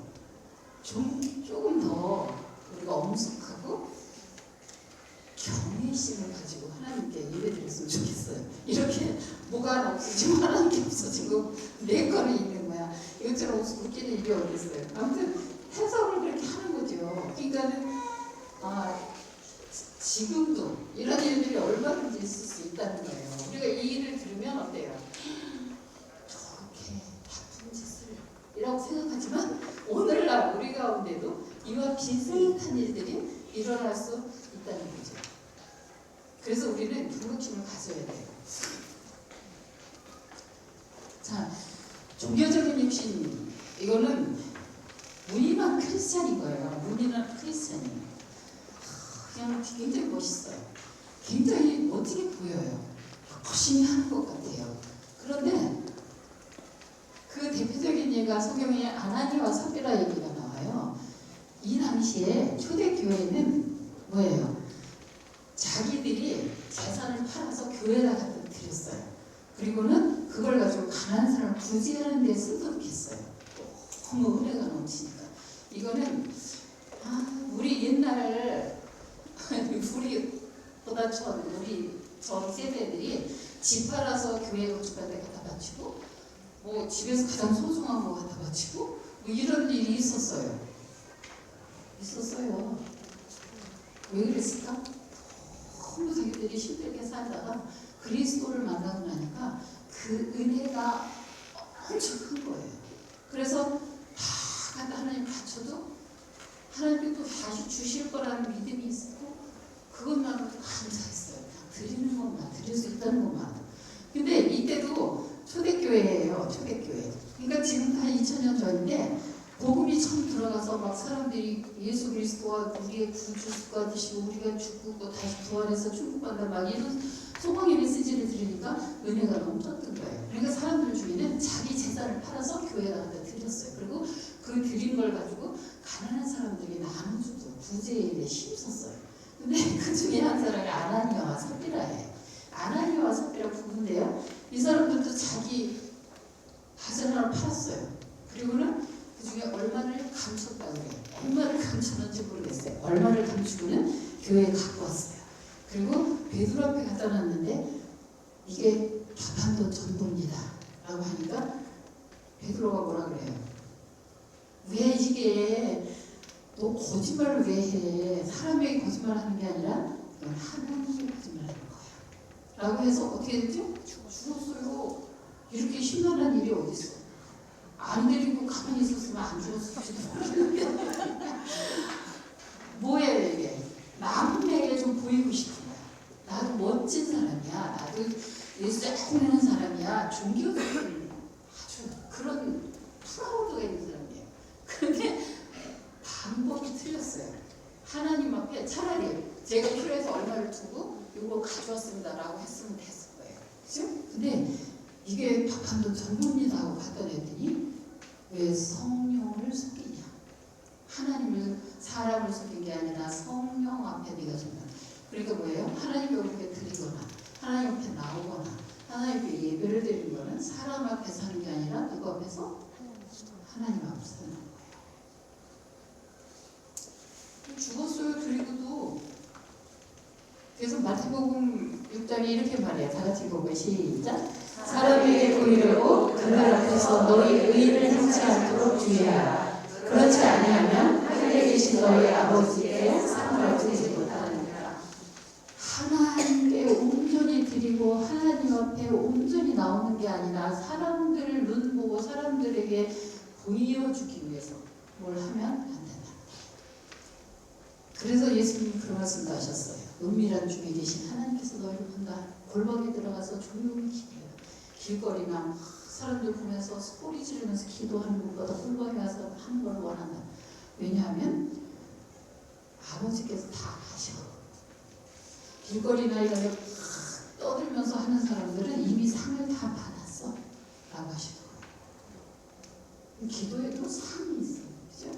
조금 더 우리가 엄숙하고 경외심을 가지고 하나님께 예배드렸으면 좋겠어요. 이렇게 뭐가 없어지고 하나님께 없어지고 내 거는 있는 거야. 이것처럼 웃기는 일이 어디 있어요. 아무튼 해석을 그렇게 하는 거죠. 그러니까는 지금도 이런 일들이 얼마든지 있을 수 있다는 거예요. 우리가 이 일을 들으면 어때요? 저렇게 나쁜 짓을 이라고 생각하지만 오늘날 우리 가운데도 이와 비슷한 일들이 일어날 수 있다는 거죠. 그래서 우리는 경각심을 가져야 돼요. 자, 종교적인 육신, 이거는 무늬만 크리스찬인 거예요. 무늬만 크리스찬이에요. 그냥 굉장히 멋있어요. 굉장히 멋지게 보여요. 열심히 하는 것 같아요. 그런데 그 대표적인 예가 성경에 아나니와 삽비라 얘기가 나와요. 이 당시에 초대교회는 뭐예요? 자기들이 재산을 팔아서 교회에다 갖다 드렸어요. 그리고는 그걸 가지고 가난한 사람을 구제하는 데 쓴덕했어요. 너무 은혜가 넘치니까. 이거는 우리 옛날 우리보다 우리 전 세대들이 집 팔아서 교회 건축할 때 갖다 바치고 뭐 집에서 가장 소중한 거 갖다 바치고 뭐 이런 일이 있었어요. 왜 그랬을까? 너무 자기들이 힘들게 살다가 그리스도를 만나고 나니까 그 은혜가 엄청 큰 거예요. 그래서 다 하나님 바쳐도 하나님께 또 다시 주실 거라는 믿음이 있었고 그것만으로도 감사했어요. 드리는 것만, 드릴 수 있다는 것만. 근데 이때도 초대교회예요. 초대교회. 그러니까 지금 한 2000년 전인데 복음이 처음 들어가서 막 사람들이 예수 그리스도와 우리의 구주가 되시고 우리가 죽고 다시 부활해서 천국간다 막 이런 소망의 메시지를 들으니까 은혜가 넘쳤던 거예요. 그러니까 사람들 중에는 자기 재산을 팔아서 교회에 갖다 드렸어요. 그리고 그 드린 걸 가지고 가난한 사람들에게 나눠주고 구제에 일에 힘썼어요. 근데 그 중에 한 사람이 아나니아와 삽비라예요. 아나니아와 삽비라 부부인데요. 이 사람들도 자기 가전을 팔았어요. 그리고는 그 중에 얼마를 감췄다고 그래요. 얼마를 감췄는지 모르겠어요. 얼마를 감추고는 교회에 갖고 왔어요. 그리고 베드로 앞에 갖다 놨는데 이게 다반도 전도입니다 라고 하니까 베드로가 뭐라 그래요? 왜 이게 너 거짓말을 왜 해? 사람에게 거짓말하는 게 아니라 이건 하나님께 거짓말하는 거야 라고 해서 어떻게 됐죠? 죽었어요. 이렇게 심란한 일이 어디 있어? 안 데리고 가만히 있었으면 안 죽었을지도 모르겠는데 뭐예요 이게? 남에게 좀 보이고 싶은 거야. 나도 멋진 사람이야. 나도 예수 잘 믿는 사람이야. 종교적인 아주 그런 프라우드가 있는 사람이에요. 그런데 방법이 틀렸어요. 하나님 앞에 차라리 제가 필요해서 얼마를 두고 이거 가져왔습니다 라고 했으면 됐을 거예요. 그죠? 근데 이게 박한도 전부입니다 하고 갖다 냈더니 왜 성령을 속이냐? 하나님을 사람을 속인 게 아니라 성령 앞에 네가 서면. 그러니까 뭐예요? 하나님 앞에 드리거나 하나님 앞에 나오거나 하나님 앞에 예배를 드리는 거는 사람 앞에서 하는 게 아니라 누구 앞에서? 하나님 앞에서 하는 거예요. 죽었어요. 그리고도 그래서 마태복음 6장에 이렇게 말해요. 다 같이 보고 시작. 사람에게 보이려고 그들 앞에서 너희 의를 행치 않도록 주의하라. 그렇지 아니하면 하늘에 계신 너희 아버지께 상을 얻지 못하느니라. 하나님께 온전히 드리고 하나님 앞에 온전히 나오는 게 아니라 사람들을 눈 보고 사람들에게 보여주기 위해서 뭘 하면 안 된다. 그래서 예수님이 그런 말씀도 하셨어요. 은밀한 중에 계신 하나님께서 너희를 본다. 골방에 들어가서 조용히 기도해요. 길거리나 사람들 보면서 소리 지르면서 기도하는 것보다 골방에 와서 하는 걸 원한다. 왜냐하면 아버지께서 다 아셔. 길거리나 이런 데 떠들면서 하는 사람들은 이미 상을 다 받았어 라고 하시더라고요. 기도에도 상이 있어요. 그죠?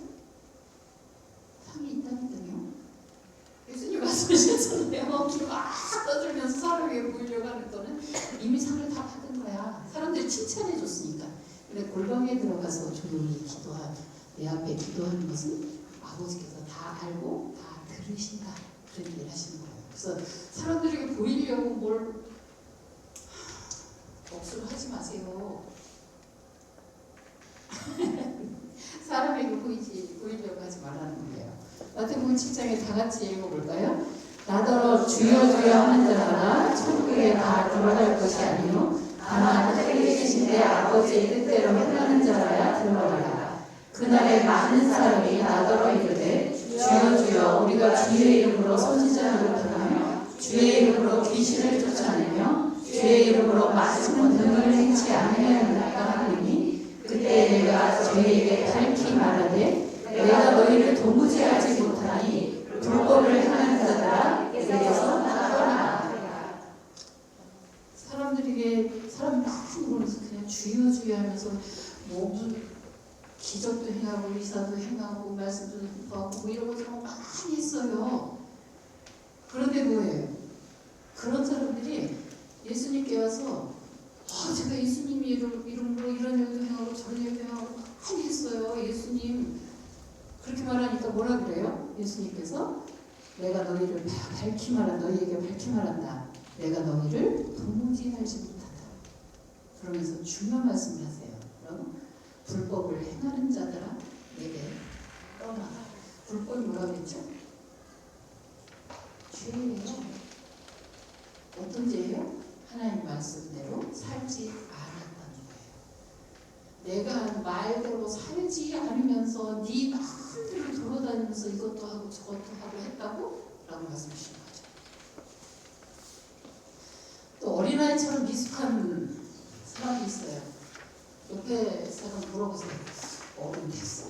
상이 있다니까요. 예수님 말씀하셨잖아요. 기도 떠들면서 사람에게 보이려고 하는 거는 이미 상을 다 받은 거야. 사람들이 칭찬해 줬으니까. 근데 골방에 들어가서 조용히 내 앞에 기도하는 것은 아버지께서 다 알고 다 들으신다. 그런 얘기를 하시는 거예요. 그래서 사람들에게 보이려고 뭘 억수로 하지 마세요. 사람에게 보이려고 하지 말라는 거예요. 마태복음 7장에 다 같이 읽어볼까요? 나더러 주여 주여 하는 자마다 천국에 다 들어갈 것이 아니요 다만 하늘에 계신 내 아버지의 뜻대로 행하는 자라야 들어가리라. 그날에 많은 사람이 나더러 이르되 주여 주여 우리가 주의 이름으로 선지자 노릇하며 주의 이름으로 귀신을 쫓아내며 주의 이름으로 많은 등을 행치 아니하였나이까 하느니 그때 내가 저희에게 밝히 말하되 내가 너희를 도무지 알지 못하니 불법을 행하는 자들아 내게서 떠나라. 사람들에게 사람 많이 보면서 그냥 주여 주여 하면서 무슨 기적도 행하고 의사도 행하고 말씀도 하고 뭐 이런 것들 많이 했어요. 그런데 뭐예요? 그런 사람들이 예수님께 와서 제가 예수님 이름으로 이런 일도 행하고 저런 일도 행하고 많이 했어요. 예수님 그렇게 말하니까 뭐라 그래요? 예수님께서 내가 너희를 밝히 말한다. 너희에게 밝히 말한다. 내가 너희를 도무지 알지 못한다. 그러면서 중요한 말씀을 하세요. 그럼 불법을 행하는 자들아 내게 떠나라. 불법이 뭐라 그랬죠? 죄예요. 어떤 죄예요? 하나님 말씀대로 살지 않았다는 거예요. 내가 말대로 살지 않으면서 네 마음대로 돌아다니면서 이것도 하고 저것도 하고 했다고? 라고 말씀하시는 거죠. 어린아이처럼 미숙한 사람이 있어요. 옆에 사람 물어보세요. 어른 됐어?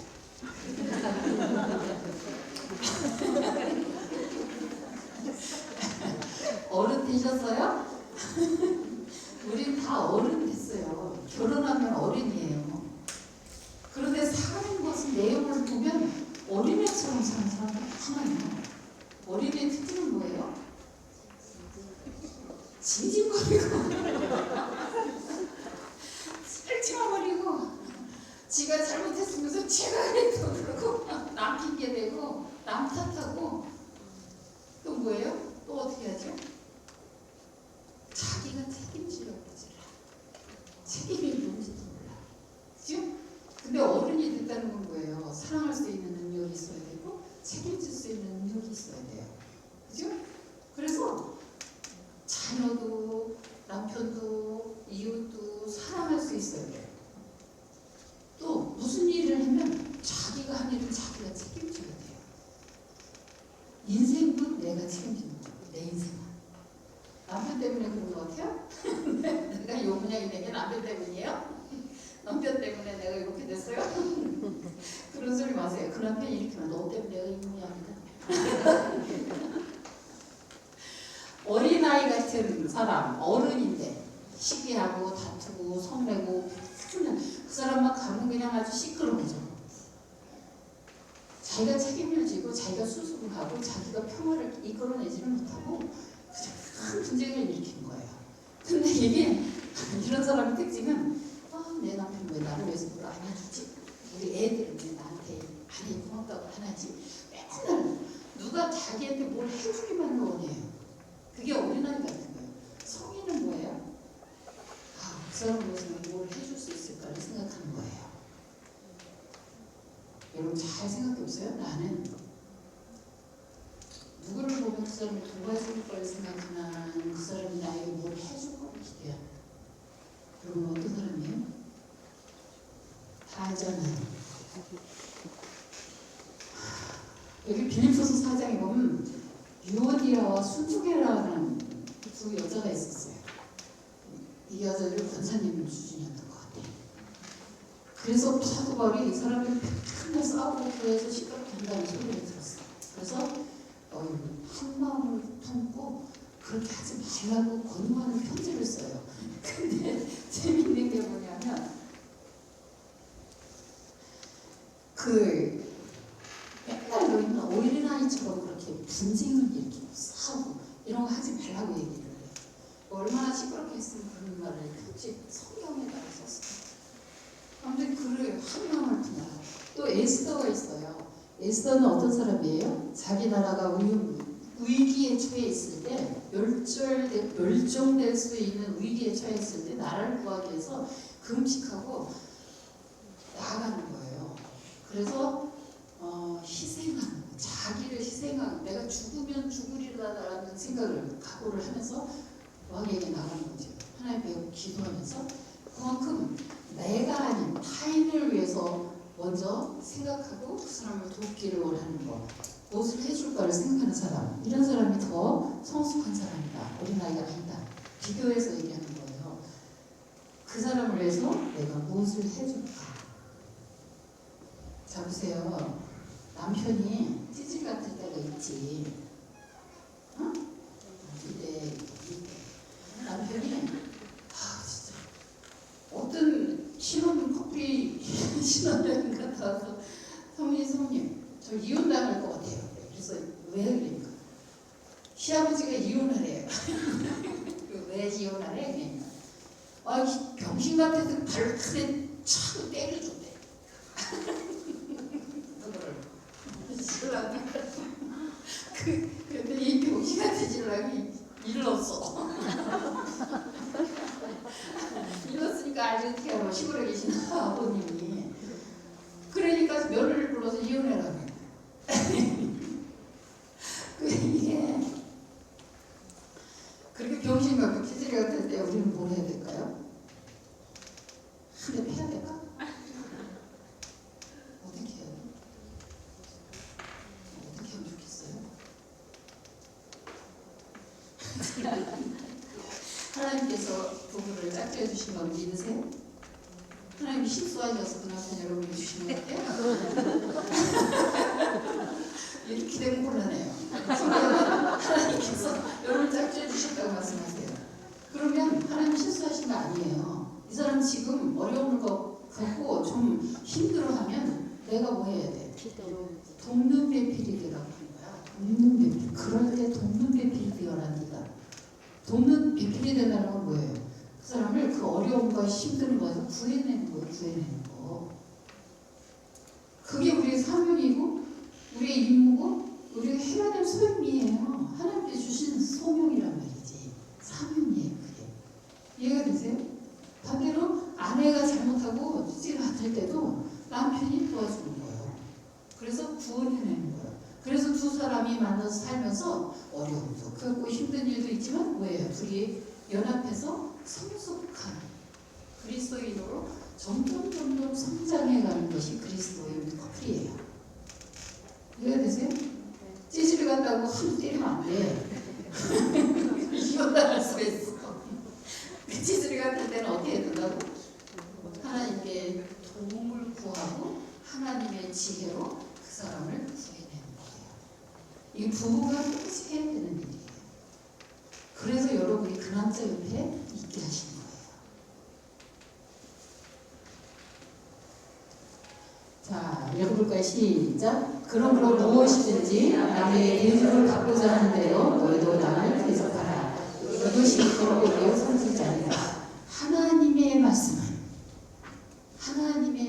어른 되셨어요? 우리 다 어른 됐어요. 결혼하면 어른이에요. 그런데 사는 것은 내용을 보면 어린애처럼 사는 사람들 많아요. 어린애 특징은 뭐예요? 징징거리고 찔찔거리고 지가 잘못했으면서 지가 해도 그러고 남 핑계 대고 남 탓하고 또 뭐예요? 또 어떻게 하죠? 자기가 책임지려고 하잖아. 책임이 뭔지도 몰라. 그죠? 근데 어른이 됐다는 건 뭐예요? 사랑할 수 있는 능력이 있어야 되고 책임질 수 있는 능력이 있어야 돼요. 그죠? 그래서 자녀도 남편도 이웃도 사랑할 수 있어야 돼요. 또 무슨 일을 하면 자기가 한 일을 자기가 책임져야 돼요. 인생도 내가 책임지는 거예요. 내 인생은. 남편 때문에 그런 것 같아요? 내가 이 모양이 된 게 남편 때문이에요? 남편 때문에 내가 이렇게 됐어요? 그런 소리 마세요. 그 남편이 이렇게 하면 너 때문에 내가 이 모양이다. 어린아이 같은 사람, 어른인데 시기하고 다투고 성내고 그 사람만 가면 그냥 아주 시끄러워져. 자기가 책임을 지고 자기가 수습을 하고 자기가 평화를 이끌어내지를 못하고 큰 분쟁을 일으킨 거예요. 근데 이게 이런 사람의 특징은 내 남편 왜 나를 위해서 뭘 안 해주지? 우리 애들은 왜 나한테 아니 고맙다고 안 하지? 맨날 누가 자기한테 뭘 해주기만 원해요. 그게 어린아이 같은 거예요. 성인은 뭐예요? 그 사람 위해서 뭘 해줄 수 있을까를 생각하는 거예요. 여러분 잘 생각해보세요. 나는 누구를 보면 그 사람을 도와줄 걸 생각하나 그 사람이 나에게 뭘 해줄 걸 기대하나. 여러분 어떤 사람이에요? 다 알잖아요. 여기 빌립보서 4장에 보면 유오디아와 순두계라는 두 여자가 있었어요. 이 여자들 권사님 수준이었던 것 같아요. 그래서 사도 바울이 이 사람들 맨날 싸우고 교회에서 시끄럽게 한다는 소리를 들었어요. 그래서 한 마음을 품고 그렇게 하지 말라고 권고하는 편지를 써요. 근데 재밌는 게 뭐냐면 맨날 너희는 어린아이처럼 그렇게 분쟁을 일으키고 싸우고 이런 거 하지 말라고 얘기를 해요. 얼마나 시끄럽게 했으면 그런 말을 편지 성경에다가 썼어요. 아무튼 그를 한 마음을 품어라. 또 에스더가 있어요. 에스더는 어떤 사람이에요? 자기 나라가 위기에 처해 있을 때 멸종될 수 있는 위기에 처했을 때 나라를 구하기 위해서 금식하고 나아가는 거예요. 그래서 희생하는 자기를 희생하는 내가 죽으면 죽으리라는 생각을 각오를 하면서 왕에게 나가는 거죠. 하나님 배우고 기도하면서 그만큼 내가 아닌 타인을 위해서 먼저 생각하고 그 사람을 돕기를 원하는 것, 무엇을 해줄까를 생각하는 사람, 이런 사람이 더 성숙한 사람이다. 어린아이가 아니다. 비교해서 얘기하는 거예요. 그 사람을 위해서 내가 무엇을 해줄까. 자 보세요. 남편이 찌질 같을 때가 있지. 어? 이때 남편이 진짜 어떤 신혼여행 커플이 신혼여행 갔다 와서 성님 저 이혼당할 것 같아요. 그래서 왜 그러니까 시아버지가 이혼하래요. 왜 이혼하래? 병신 같아서 발로 크게 차고 때려줬대. 신랑이 근데 이 병신 같은 신랑이 일렀어. 일렀으니까 아직 시골에 계신 아버님이 그러니까 며느리를 불러서 이혼해라고. 이게 그렇게 병신 같고 기질이 같을 때 우리는 뭘 해야 될까요? 한 대 패야 될까? 어떻게 해야 돼? 어떻게 하면 좋겠어요? 하나님께서 거 믿으세요? 하나님이 실수하셔서 그 남편 여러분이 주시는 것 같아요? 이렇게 되면 곤란해요. 하나님께서 여러분 짝지어 주셨다고 말씀하세요. 그러면 하나님 실수하신 거 아니에요. 이 사람 지금 어려운 거 겪고 좀 힘들어하면 내가 뭐 해야 돼? 돕는 배필이 되라고 하는 거야. 돕는 배필. 그럴 때 돕는 배필이 되어라 네가. 돕는 배필이 된다는 건 뭐예요? 그 사람을 그 어려움과 힘든 거에서 구해내는 거예요. 구해내는 거. 그게 우리의 사명이고 우리의 임무고 우리가 해야 될 소임이에요. 하나님께 주신 소명이란 말이지. 사명이에요. 그게. 이해가 되세요? 반대로 아내가 잘못하고 찌지를 않을 때도 남편이 도와주는 거예요. 그래서 구원해내는 거예요. 그래서 두 사람이 만나서 살면서 어려움도 겪고 힘든 일도 있지만 뭐예요? 둘이 연합해서 성숙한 그리스도인으로 점점 성장해가는 것이 그리스도인 커플이에요. 이해가 되세요? 찌질이 같다고 한 때리면 안 돼. 이혼당할 수가 있어. 그 찌질이 같을 때는 어떻게 해야 된다고? 하나님께 도움을 구하고 하나님의 지혜로 그 사람을 구해내는 거예요. 이 부부가 똑같이 해야 되는 일이에요. 그래서 여러분이 그 남자 옆에 있게 하신 거예요. 자, 읽어볼까요? 시작. 그러므로 무엇이든지 남에게 대접을 받고자 하는 대로 너희도 남을 대접하라. 이것이 그리스도의 선지자니라. 하나님의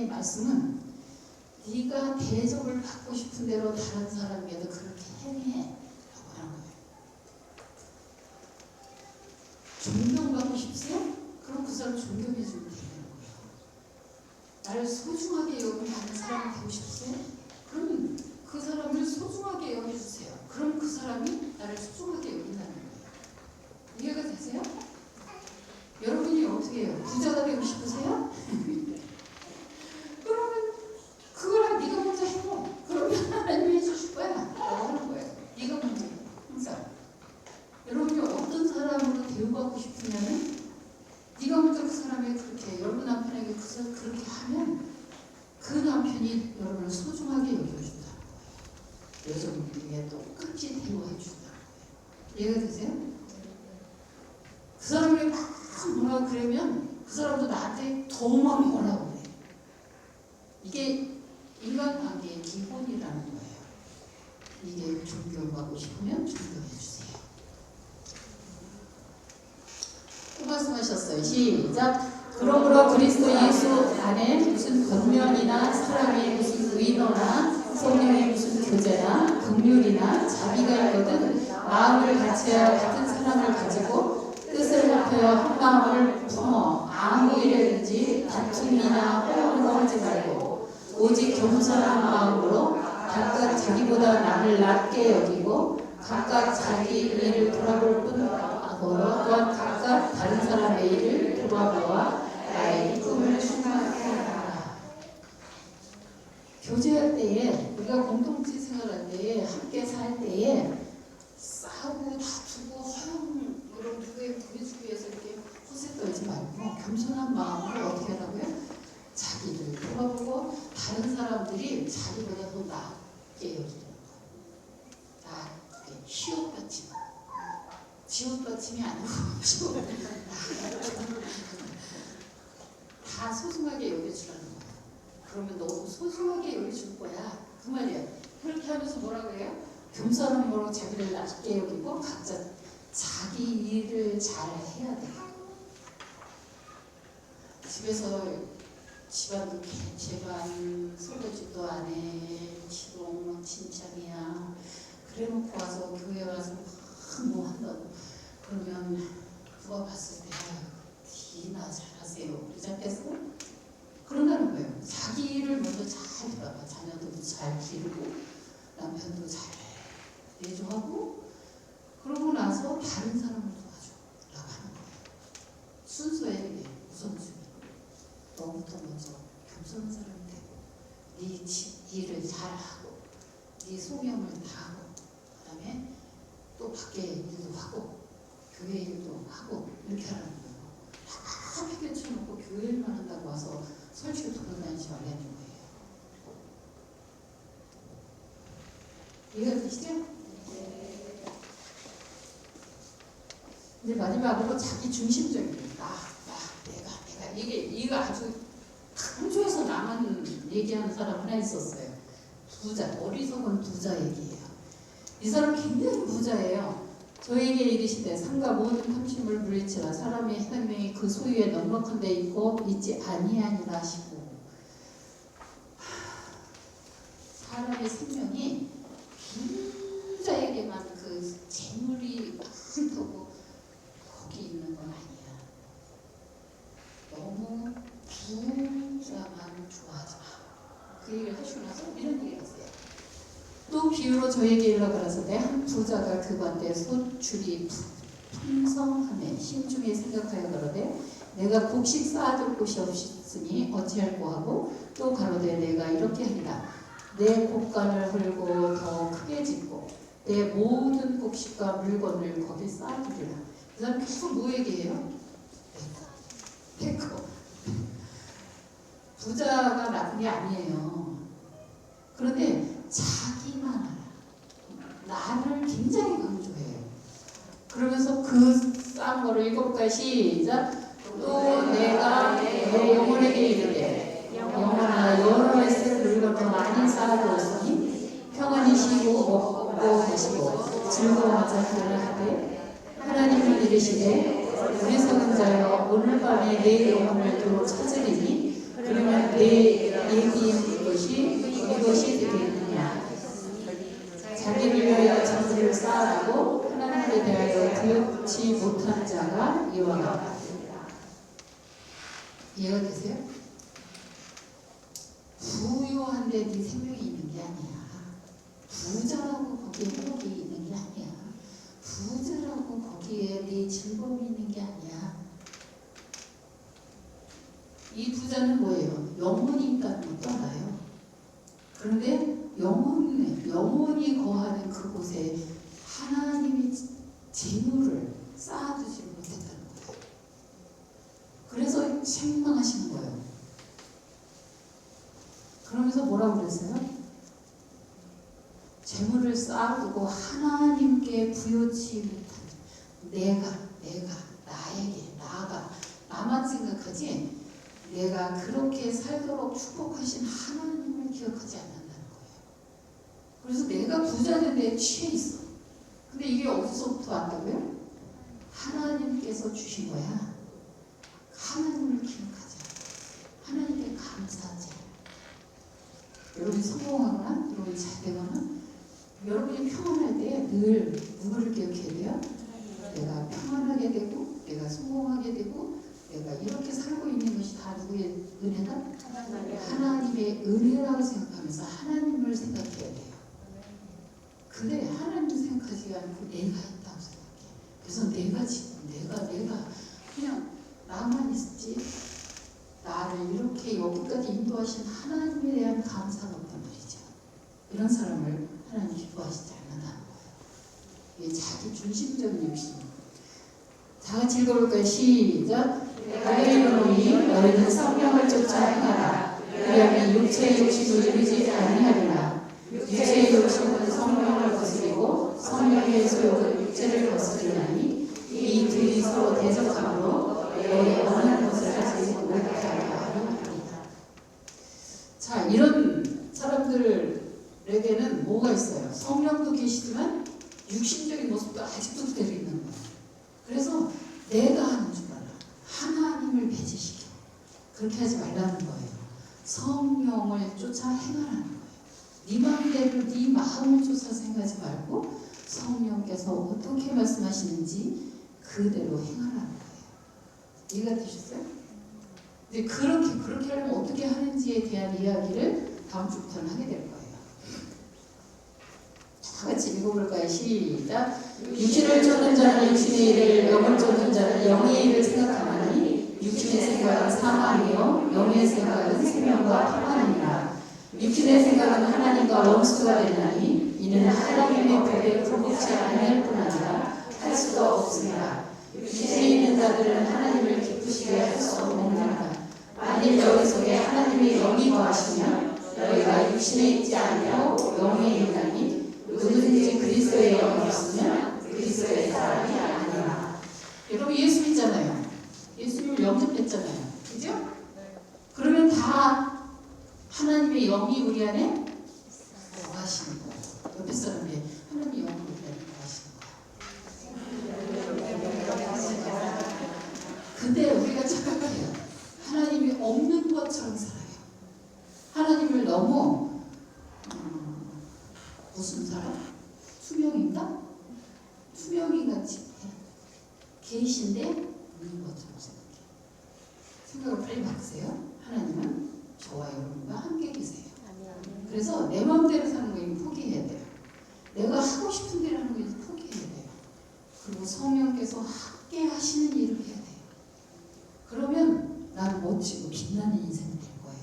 말씀은 네가 대접을 받고 싶은 대로 다른 사람에게도 그렇게 행해라고 하는 거예요. 존경받고 싶으세요? 그럼 그 사람 존경해 주면 되는 거예요. 나를 소중하게 여기는 다른 사람이 되고 싶으세요? 그러면 그 사람을 소중하게 여겨주세요. 그럼 그 사람이 나를 소중하게 여긴다는 거예요. 이해가 되세요? 여러분이 어떻게 해요? 부자가 되고 싶으세요? 그러면 그거랑 네가 먼저 해요. 그러면 하나님이 해주실 거야. 라고 하는 거예요. 네가 먼저 해요. 항상. 여러분이 어떤 사람으로 대우받고 싶으냐면 네가 먼저 그 사람에게 그렇게 여러분 남편에게 그렇게 하면 그 남편이 여러분을 소중하게 여겨준다는 거예요. 여성분에게 똑같이 대우해 준다는 거예요. 이해가 되세요? 그 사람이 막 뭐라 그러면 그 사람도 나한테 더 막 뭐라고 그래. 이게 인간관계의 기본이라는 거예요. 이게 존경받고 싶으면 존경해 주세요. 또 말씀하셨어요. 시작. 그러므로 그리스도 예수 안에 무슨 권면이나 사람의 무슨 의논이나 성령의 무슨 교제나 긍휼이나 자비가 있거든 마음을 같이하여 같은 사랑을 가지고 뜻을 합하여 한 마음을 품어 아무 일에든지 다툼이나 허용을 하지 말고 오직 겸손한 마음으로 각각 자기보다 남을 낮게 여기고 각각 자기 일을 돌아볼 뿐더러 또한 각각 다른 사람의 일을 돌아보아 나의 꿈을 충만하게 하라. 교제할 때에 우리가 공동체 생활할 때에 함께 살 때에 싸우고 다투고 허용으로 누구의 보여주기 위해서 이렇게 허세 떨지 말고 겸손한 마음으로 어떻게 하라고요? 자기를 돌아보고 다른 사람들이 자기보다 더 낫게 여기는 거. 다 시옷받침. 지옷받침이 아니고 다 소중하게 여겨주라는 거야. 그러면 너무 소중하게 여겨줄 거야. 그 말이야. 그렇게 하면서 뭐라고 해요? 겸손한 마음으로 자기를 낮게 여기고 각자 자기 일을 잘 해야 돼. 집에서 집안도 개체반 설거지도 안 해. 지롱 진창이야. 그래놓고 와서 교회 와서 뭐 한다고 그러면 누가 봤을 때 기나 잘하세요 그러지 않겠어요? 그런다는 거예요. 자기 일을 먼저 잘 돌아봐. 자녀들도 잘 기르고 남편도 잘 내조하고 그러고 나서 다른 사람을 도와줘라고 하는 거예요. 순서에 우선순위. 너부터 먼저 겸손한 사람이 되고 네 일을 잘하고 네 소명을 다하고 그 다음에 또 밖에 일도 하고 교회 일도 하고 이렇게 하라는 거예요. 다 펼쳐놓고 이해가 되시죠? 근데 마지막으로 자기 중심적인 내가 이거 아주 강조해서 나만 얘기하는 사람 하나 있었어요. 부자, 어리석은 부자 얘기예요. 이 사람 굉장히 부자예요. 저에게 이르시되 삼가 모든 탐심을 물리치라 사람의 생명이 그 소유에 넉넉한 데 있고 있지 아니하니라 하시고, 사람의 생명이 부자에게만 그 재물이 많다고 거기 있는 건 아니야. 너무 부자만 좋아하지 마. 그 얘기를 하시고 나서 이런 얘기를 했어요. 또 비유로 저에게 일러 가라사대 한 부자가 그관대 소출이 풍성함에 심중에 생각하여 가로되 내가 곡식 쌓아둘 곳이 없으니 어찌할꼬 하고 또 가로되 내가 이렇게 하리라. 내 곡간을 헐고 더 크게 짓고 내 모든 곡식과 물건을 거기 쌓아두리라. 그 사람 계속 뭐 얘기해요? 내거. 부자가 나쁜 게 아니에요. 그런데 자기만 알아. 나를 굉장히 강조해요. 그러면서 그 싼 거를 읽어볼까요? 시작. 또 내가 내 영혼에게 이르되 영혼아 여러 에스를 물건을 많이 쌓아두었으니 평안히 쉬고 먹고 마시고 즐거워하자 하리라 하되 하나님은 이르시되 어리석은 자여 오늘 밤에 내 영혼을 또 찾으리니 그러면 내 얘기인 이것이 되겠느냐. 자기를 위하여 장부를 쌓아두고 하나님에 대하여 기억지 못한 자가 이와 같다. 이해가 되세요? 부유한데 네 생명이 있는 게 아니야. 부자라고 거기에 행복이 있는 게 아니야. 부자라고 거기에 네 즐거움이 있는 게 아니야. 이 부자는 뭐예요? 영혼이 있다는 것도 알아요. 그런데 영혼이 거하는 그곳에 하나님이 재물을 쌓아두지 못했다는 거예요. 그래서 책망하시는 거예요. 그러면서 뭐라고 그랬어요? 재물을 쌓아두고 하나님께 부여치 못한 나가 나만 생각하지 내가 그렇게 살도록 축복하신 하나님을 기억하지 않는다는 거예요. 그래서 내가 부자는 데 취해 있어. 근데 이게 어디서부터 왔다고요? 하나님께서 주신 거야. 하나님을 기억하지 않아. 하나님께 감사하지 않아. 여러분이 성공하거나 여러분이 잘 되거나 여러분이 평안할 때 늘 누구를 기억해야 돼요? 내가 평안하게 되고 내가 성공하게 되고 내가 이렇게 살고 있는 것이 다 누구의 은혜다? 하나님의 은혜라고 생각하면서 하나님을 생각해야 돼요. 근데 하나님 생각하지 않고 내가 있다고 생각해. 그래서 내가 지금 내가 그냥 나만 있지 나를 이렇게 여기까지 인도하신 하나님에 대한 감사가 없단 말이죠. 이런 사람을 하나님 기뻐하시지 않는다는 거예요. 이게 자기 중심적인 욕심. 다 같이 읽어볼까요? 시작. 내가 이르노니 너희는 성령을 쫓아 행하라. 그리하면 육체의 욕심을 이루지 아니하리라. 육체의 욕심은 성령을 거스리고 성령의 소욕은 육체를 거스리나니 이 둘이 서로 대적함으로 너희 원하는 것을 하지 못하게 하리라. 자, 이런 사람들에게는 뭐가 있어요? 성령도 계시지만 육신적인 모습도 아직도 그대로 있는 거예요. 그래서 내가 하는 줄 알아. 하나님을 배제시켜. 그렇게 하지 말라는 거예요. 성령을 쫓아 행하라는 거예요. 네 마음대로 네 마음을 쫓아서 행하지 말고 성령께서 어떻게 말씀하시는지 그대로 행하라는 거예요. 이해가 되셨어요? 근데 그렇게 하려면 어떻게 하는지에 대한 이야기를 다음 주부터는 하게 될 거예요. 다 같이 읽어볼까요? 시작. 육신을 쫓는 자는 육신의 일을, 영을 쫓는 자는 영의 일을 생각하나니 육신의 생각은 사망이요 영의 생각은 생명과 평안이니라. 육신의 생각은 하나님과 원수가 되나니 이는 하나님의 법에 불복치 아니할 뿐 아니라 할 수가 없습니다. 육신에 있는 자들은 하나님을 기쁘시게 할 수 없느니라. 만일 너희 속에 하나님의 영이 거하시면 너희가 육신에 있지 아니하고 영에 있나니 누구든지 그리스도의 영이 없으면 그리스도의 사람이 아니라. 여러분 예수 믿잖아요. 예수님을 영접했잖아요. 그죠? 그러면 다 하나님의 영이 우리 안에 거하시는 거예요. 옆에 사람이 하나님의 영이 우리 안에 거하시는 거예요. 근데 우리가 착각해요. 하나님이 없는 것처럼 살아요. 하나님을 너무 무슨 사람? 투명인가? 투명인 같이 계신데 없는 것처럼 생각해요. 생각을 빨리 바꾸세요. 하나님은 저와 여러분과 함께 계세요. 그래서 내 마음대로 사는 거 이거 포기해야 돼요. 내가 하고 싶은 대로 하는 거 이제 포기해야 돼요. 그리고 성령께서 함께 하시는 일을 해야 돼요. 그러면 나는 멋지고 빛나는 인생이 될 거예요.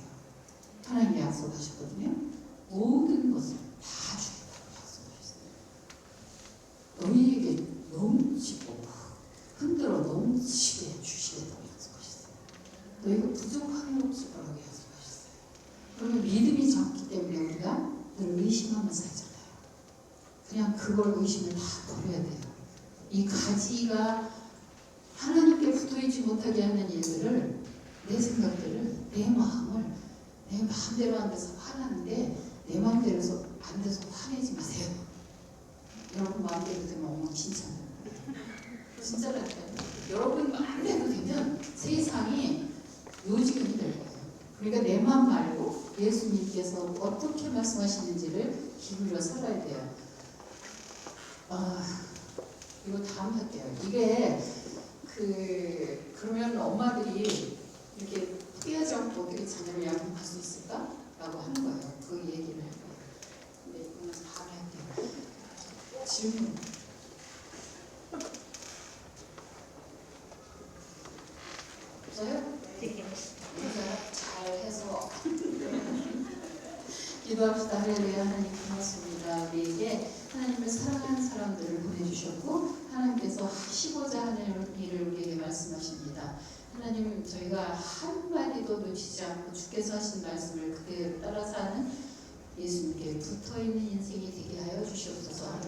하나님이 약속하셨거든요. 모든 것을 다 주겠다고 약속하셨어요. 너희에게 넘치고 흔들어 넘치게 주시겠다고 약속하셨어요. 너희가 부족함이 없을 거라고 약속하셨어요. 그러면 믿음이 적기 때문에 우리가 늘 의심하며 살잖아요. 그냥 그걸 의심을 다 버려야 돼요. 이 가지가 하나님께 붙어있지 못하게 하는 일들을, 내 생각들을, 내 마음을 내 마음대로 안 돼서 화나는데 내 마음대로 안 돼서 화내지 마세요. 여러분 마음대로 되면 엉망진창. 진짜라니까요. 여러분 마음대로 되면 세상이 요지경이 될 거예요. 그러니까 내 마음 말고 예수님께서 어떻게 말씀하시는지를 기울여 살아야 돼요. 이거 다음 할게요. 이게 그러면 엄마들이 이렇게 후회하지 않고 어떻게 자녀를 양육할 수 있을까? 라고 하는 거예요. 그 얘기를 할 거예요. 근데 이거는 다음에 할게요. 질문. 없어요? 잘해서 기도합시다. 할렐루야. 하나님 고맙습니다. 우리에게 하나님을 사랑하는 사람들을 보내주셨고 하나님께서 하시고자 하는 일을 우리에게 말씀하십니다. 하나님, 저희가 한마디도 놓치지 않고 주께서 하신 말씀을 그대로 따라서 하는 예수님께 붙어있는 인생이 되게 하여 주시옵소서.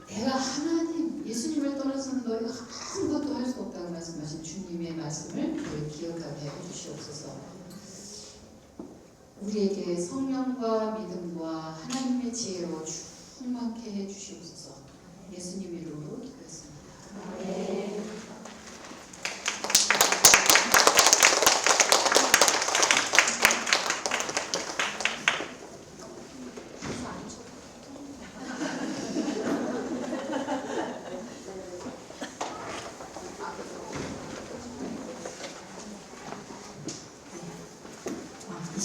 내가 하나님, 예수님을 떠나서는 너희가 아무것도 할 수 없다고 말씀하신 주님의 말씀을 기억하게 해 주시옵소서. 우리에게 성령과 믿음과 하나님의 지혜로 충만케 해 주시옵소서. 예수님 이름으로 기도했습니다.